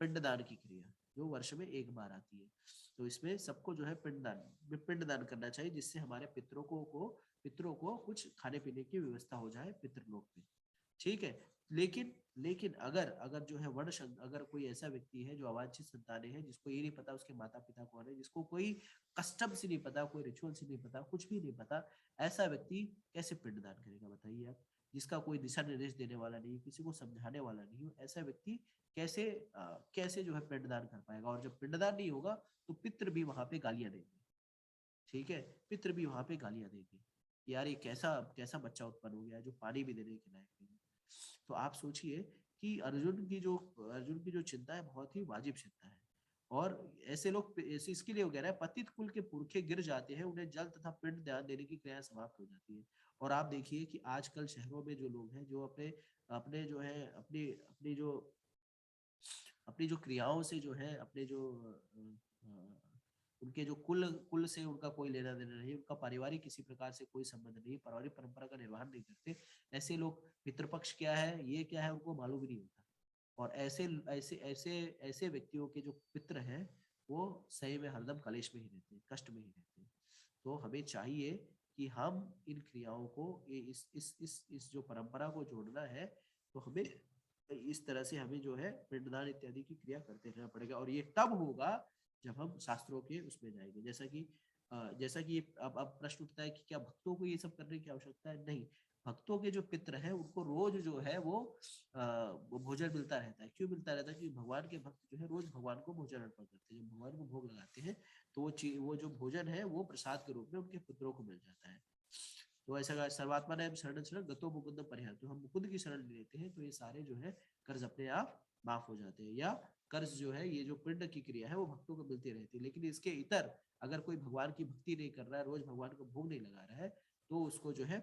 पिंडदान की क्रिया, जो वर्ष में एक बार आती है। तो इसमें सबको जो है पिंडदान करना चाहिए, जिससे हमारे पितरों को कुछ खाने पीने की व्यवस्था हो जाए पितृलोक में। ठीक है। लेकिन लेकिन अगर अगर जो है अगर कोई ऐसा व्यक्ति है जो अवांछित संतानें है, जिसको ये नहीं पता उसके माता पिता कौन है, जिसको कोई कस्टम से नहीं पता, कोई रिचुअल से नहीं पता, कुछ भी नहीं पता, ऐसा व्यक्ति कैसे पिंडदान करेगा बताइए आप? जिसका कोई दिशा निर्देश देने वाला नहीं, किसी को समझाने वाला नहीं हो, ऐसा व्यक्ति कैसे जो है पिंडदान कर पाएगा? और जब पिंडदान नहीं होगा तो पितृ भी वहां पे गालियां देंगे। ठीक है, पितृ भी वहां पे गालियां देंगे, यार ये कैसा कैसा बच्चा उत्पन्न हो गया है जो पानी भी देने के लायक नहीं है। तो आप सोचिए कि अर्जुन की जो चिंता है बहुत ही वाजिब चिंता है। और ऐसे लोग इसके लिए हो गया है, पतित कुल के पुरखे गिर जाते हैं, उन्हें जल तथा पिंड दान देने की क्रिया समाप्त हो जाती है। और आप देखिए कि आजकल शहरों में जो लोग हैं जो अपने अपने जो है अपनी अपनी जो क्रियाओं से जो है अपने जो उनके जो कुल से उनका कोई लेना देना नहीं, उनका पारिवारिक किसी प्रकार से कोई संबंध नहीं, पारिवारिक परंपरा का निर्वहन नहीं करते, ऐसे लोग पितृपक्ष क्या है ये क्या है उनको मालूम ही नहीं होता। और ऐसे ऐसे ऐसे ऐसे व्यक्तियों के जो पितृ हैं वो सही में हरदम कलेश में ही रहते हैं, कष्ट में ही रहते हैं। तो हमें चाहिए कि हम इन क्रियाओं को इस जो परंपरा को जोड़ना है, तो हमें इस तरह से हमें जो है पिंडदान इत्यादि की क्रिया करते रहना पड़ेगा, और ये तब होगा जब हम शास्त्रों के उसमें जाएंगे। जैसा कि अब प्रश्न उठता है कि क्या भक्तों को ये सब करने की आवश्यकता है? नहीं, भक्तों के जो पितर हैं उनको रोज जो है वो भोजन मिलता रहता है। क्यों मिलता रहता है? क्योंकि भगवान के भक्त जो है रोज भगवान को भोजन अर्पण करते हैं। जब भगवान को भोग लगाते हैं तो वो जो भोजन है वो प्रसाद के रूप में उनके पुत्रों को मिल जाता है। तो ऐसा कहा, सर्वात्मा ने शरण शरण गतो मुकुंद परिहर, तो हम मुकुंद की शरण ले लेते हैं तो ये सारे जो है कर्ज अपने आप माफ हो जाते हैं। या कर्ज जो है, ये जो पिंड की क्रिया है वो भक्तों को मिलती रहती है। लेकिन इसके इतर अगर कोई भगवान की भक्ति नहीं कर रहा है, रोज भगवान को भोग नहीं लगा रहा है, तो उसको जो है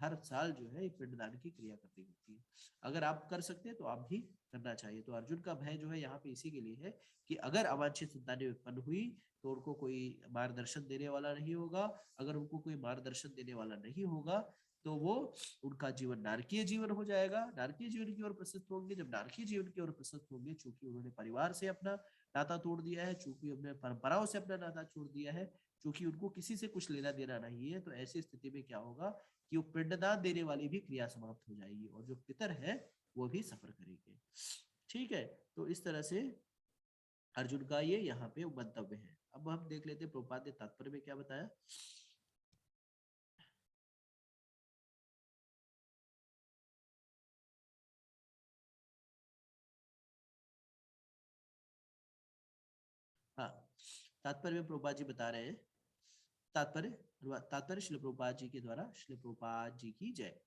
हर साल जो है पिंडदान की क्रिया करनी होती है। अगर आप कर सकते हैं तो आप भी करना चाहिए। तो अर्जुन का भय जो है यहाँ पे इसी के लिए है कि अगर अवांछित संतानें उत्पन्न हुई तो उनको कोई मार्गदर्शन देने वाला नहीं होगा। अगर उनको कोई मार्गदर्शन देने वाला नहीं होगा तो वो उनका जीवन नारकीय जीवन हो जाएगा, नारकीय जीवन की ओर प्रशस्त होंगे। जब नारकीय जीवन की ओर प्रशस्त होंगे, चूंकि उन्होंने परिवार से अपना नाता तोड़ दिया है, चूंकि उन्होंने परंपराओं से अपना नाता छोड़ दिया है, चूंकि उनको किसी से कुछ लेना देना नहीं है, तो ऐसी स्थिति में क्या होगा कि वो पिंडदान देने वाली भी क्रिया समाप्त हो जाएगी और जो पितर है वो भी सफर करेंगे। ठीक है, तो इस तरह से अर्जुन का ये यहाँ पे मंतव्य है। अब हम देख लेते हैं प्रभुपाद ने तात्पर्य में क्या बताया। हाँ, तात्पर्य में प्रभुपाद जी बता रहे हैं। तात्पर्य तात्पर्य श्रील प्रभुपाद जी के द्वारा, श्रील प्रभुपाद जी की जय।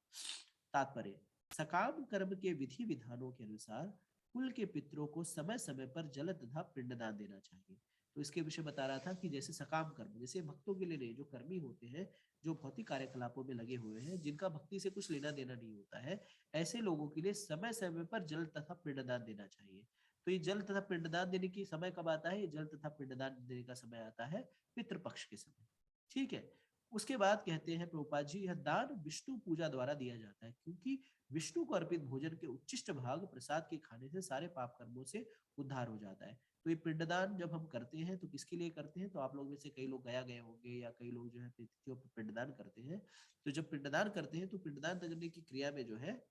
तात्पर्य, सकाम कर्म के विधि विधानों के अनुसार कुल के पितरों को समय समय पर जल तथा पिंडदान देना चाहिए। तो इसके विषय बता रहा था कि जैसे सकाम कर्म, जैसे भक्तों के लिए नहीं, जो कर्मी होते हैं, जो भौतिक कार्यकलापों में लगे हुए हैं, जिनका भक्ति से कुछ लेना देना नहीं होता है, ऐसे लोगों के लिए समय समय पर जल तथा पिंडदान देना चाहिए। तो ये जल तथा पिंडदान देने की समय कब आता है? ये जल तथा पिंडदान देने का समय आता है पितृपक्ष के समय। ठीक है, उसके बाद कहते हैं प्रभुपाद जी, यह दान विष्णु पूजा द्वारा दिया जाता है, क्योंकि विष्णु को अर्पित भोजन के उच्चिष्ट भाग प्रसाद के खाने से सारे पाप कर्मों से उद्धार हो जाता है। तो ये पिंडदान जब हम करते हैं तो किसके लिए करते हैं? तो आप लोग में से कई लोग गया गए होंगे, या कई लोग जो है तिथियों पर पिंडदान करते हैं। तो जब पिंडदान करते हैं तो पिंडदान करने की क्रिया में जो है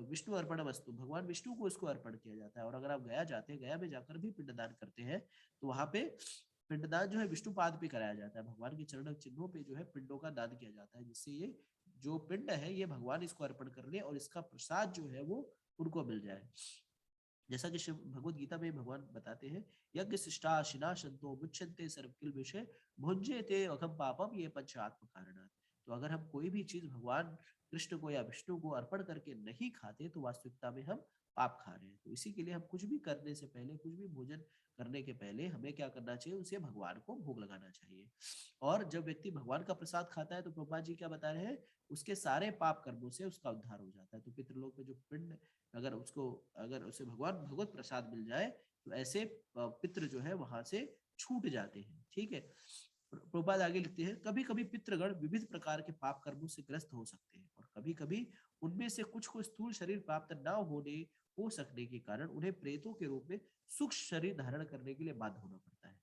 विष्णु अर्पण वस्तु, भगवान विष्णु को इसको अर्पण किया जाता है। और अगर आप गया जाते हैं, गया में जाकर भी पिंडदान करते हैं, तो वहां पे पिंडदान जो है विष्णु पाद पे कराया जाता है। भगवान के चरण चिन्हों पे जो है पिंडों का दान किया जाता है, जिससे ये जो पिंड है ये भगवान इसको अर्पण कर ले और इसका प्रसाद जो है वो उनको मिल जाए। जैसा कि शिव भगवत गीता में भगवान बताते हैं, यज्ञ शिष्टा शिना संतो मुच्यन्ते सर्वकिल विषय भुंजे ते अघम पापम ये पंचात्म कारणात्। तो अगर हम कोई भी चीज भगवान कृष्ण को या विष्णु को अर्पण करके नहीं खाते तो वास्तविकता में हम पाप खा रहे हैं। तो इसी के लिए हम कुछ भी करने से पहले, कुछ भी भोजन करने के पहले हमें क्या करना चाहिए? उसे भगवान को भोग लगाना चाहिए। और जब व्यक्ति भगवान का प्रसाद खाता है तो प्रभुपाद जी क्या बता रहे हैं, उसके सारे पाप कर्मों से उसका उद्धार हो जाता है। तो पितृलोक में जो पिंड, अगर उसे भगवान भगवत प्रसाद मिल जाए तो ऐसे पितृ जो है वहां से छूट जाते हैं। ठीक है, प्रभुपाद आगे लिखते हैं, कभी कभी पितृगण विविध प्रकार के पाप कर्मों से ग्रस्त हो सकते हैं और कभी कभी उनमें से कुछ को स्थूल शरीर प्राप्त न होने हो सकने के कारण उन्हें प्रेतों के रूप में सूक्ष्म शरीर धारण करने के लिए बाध्य होना पड़ता है।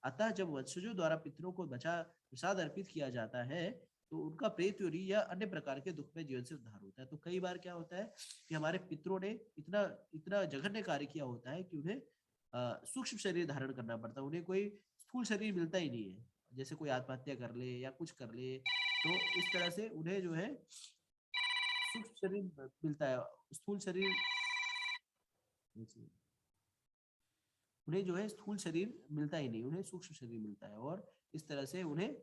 अतः जब वंशजों द्वारा पितरों को बचा प्रसाद अर्पित किया जाता है तो उनका प्रेत योनि या अन्य प्रकार के दुख में जीवन से उद्धार होता है। तो कई बार क्या होता है कि हमारे पितरों ने इतना इतना जघन्य कार्य किया होता है कि उन्हें सूक्ष्म शरीर धारण करना पड़ता है, उन्हें कोई स्थूल शरीर मिलता ही नहीं है। जैसे कोई आत्महत्या कर ले या कुछ कर ले, तो इस तरह से उन्हें जो है सूक्ष्म शरीर मिलता है, स्थूल शरीर, उन्हें जो है स्थूल शरीर मिलता ही नहीं, उन्हें सूक्ष्म शरीर मिलता है और इस तरह से उन्हें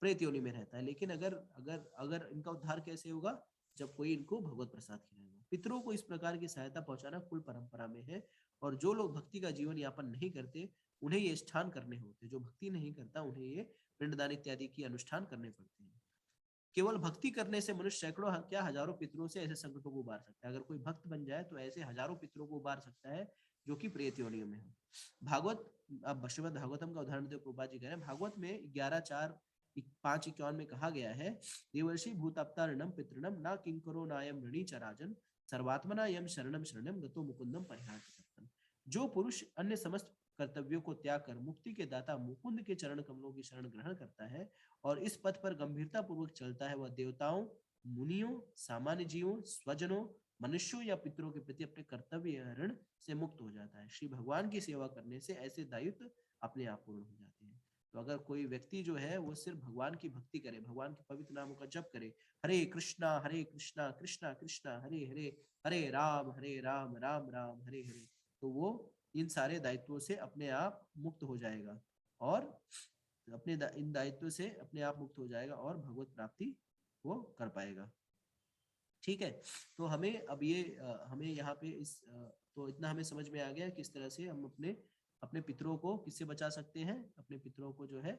प्रेत योनि में रहता है। लेकिन अगर अगर अगर इनका उद्धार कैसे होगा? जब कोई इनको भगवत प्रसाद खिलाएगा। पितरों को इस प्रकार की सहायता पहुंचाना कुल परंपरा में है और जो लोग भक्ति का जीवन यापन नहीं करते उन्हें ये अनुष्ठान करने होते, जो भक्ति नहीं करता उन्हें ये पिंडदान इत्यादि की अनुष्ठान करने पड़ते हैं। केवल भक्ति करने से मनुष्य सैकड़ों क्या हजारों पितरों से ऐसे संकटों को उबार सकता है। अगर कोई भक्त बन जाए तो ऐसे हजारों पितरों को उबार सकता है जो कि प्रेत योनियों में हो। भागवत, अब श्रीमद भागवतम का उदाहरण देव प्रभुपाद जी कह रहे हैं, भागवत में 11:4-5:51 में कहा गया है, देवर्षि भूताप्तारणम पितृणम ना किंकरो नायम ऋणी चराजन सर्वात्मना यम शरणम शरणम गतो मुकुंदम परिहार। जो पुरुष अन्य समस्त कर्तव्यों को त्याग कर मुक्ति के दाता मुकुंद के चरण कमलों की शरण ग्रहण करता है और इस पथ पर गंभीरता पूर्वक चलता है, वह देवताओं, मुनियों, सामान्य जीवों, स्वजनों मनुष्यों या पितरों के प्रति अपने कर्तव्य ऋण से मुक्त हो जाता है। श्री भगवान की सेवा करने से ऐसे दायित्व अपने आप पूर्ण हो जाते हैं। तो अगर कोई व्यक्ति जो है वो सिर्फ भगवान की भक्ति करे, भगवान के पवित्र नामों का जप करे, हरे कृष्णा कृष्णा कृष्णा हरे हरे, हरे राम राम राम हरे हरे, तो वो इन सारे दायित्वों से अपने आप मुक्त हो जाएगा और इन दायित्वों से अपने आप मुक्त हो जाएगा और भगवत प्राप्ति वो कर पाएगा। ठीक है। तो हमें अब ये हमें यहाँ पे तो इतना हमें समझ में आ गया किस तरह से हम अपने अपने पितरों को किससे बचा सकते हैं। अपने पितरों को जो है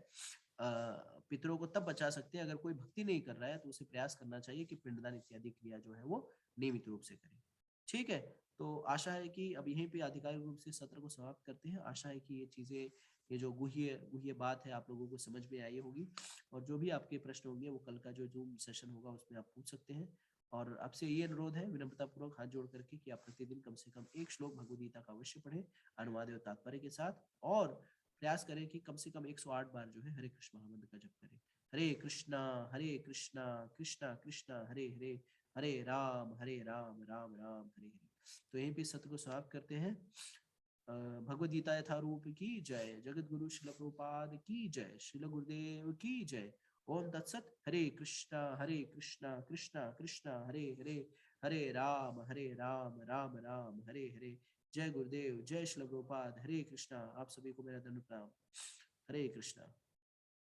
पितरों को तब बचा सकते हैं अगर कोई भक्ति नहीं कर रहा है तो उसे प्रयास करना चाहिए कि पिंडदान इत्यादि क्रिया जो है वो नियमित रूप से करे। ठीक है। तो आशा है कि अब यहीं पे आधिकारिक रूप से सत्र को समाप्त करते हैं। आशा है कि ये चीजें, ये जो गुह्य गुह्य बात है आप लोगों को समझ में आई होगी, और जो भी आपके प्रश्न होंगे वो कल का जो जूम सेशन होगा उसमें आप पूछ सकते हैं। और आपसे ये अनुरोध है विनम्रता पूर्वक हाथ जोड़ करके कि आप प्रतिदिन कम से कम एक श्लोक भगवद गीता का अवश्य पढ़ें अनुवाद और तात्पर्य के साथ, और प्रयास करें कि कम से कम 108 बार जो है हरे कृष्ण महामंत्र का जप करें। हरे कृष्णा कृष्णा कृष्णा हरे हरे, हरे राम राम राम हरे हरे। तो यहीं पे सत्र को समाप्त करते हैं। भगवद गीता यथारूप की जय, जगत गुरु शिल प्रभुपाद की जय, शिल गुरुदेव की जय। ओम तत्सत। हरे कृष्णा कृष्णा कृष्णा हरे हरे, हरे राम राम राम हरे हरे। जय गुरुदेव, जय शिल प्रभुपाद, हरे कृष्णा। आप सभी को मेरा धन्यवाद। हरे कृष्णा।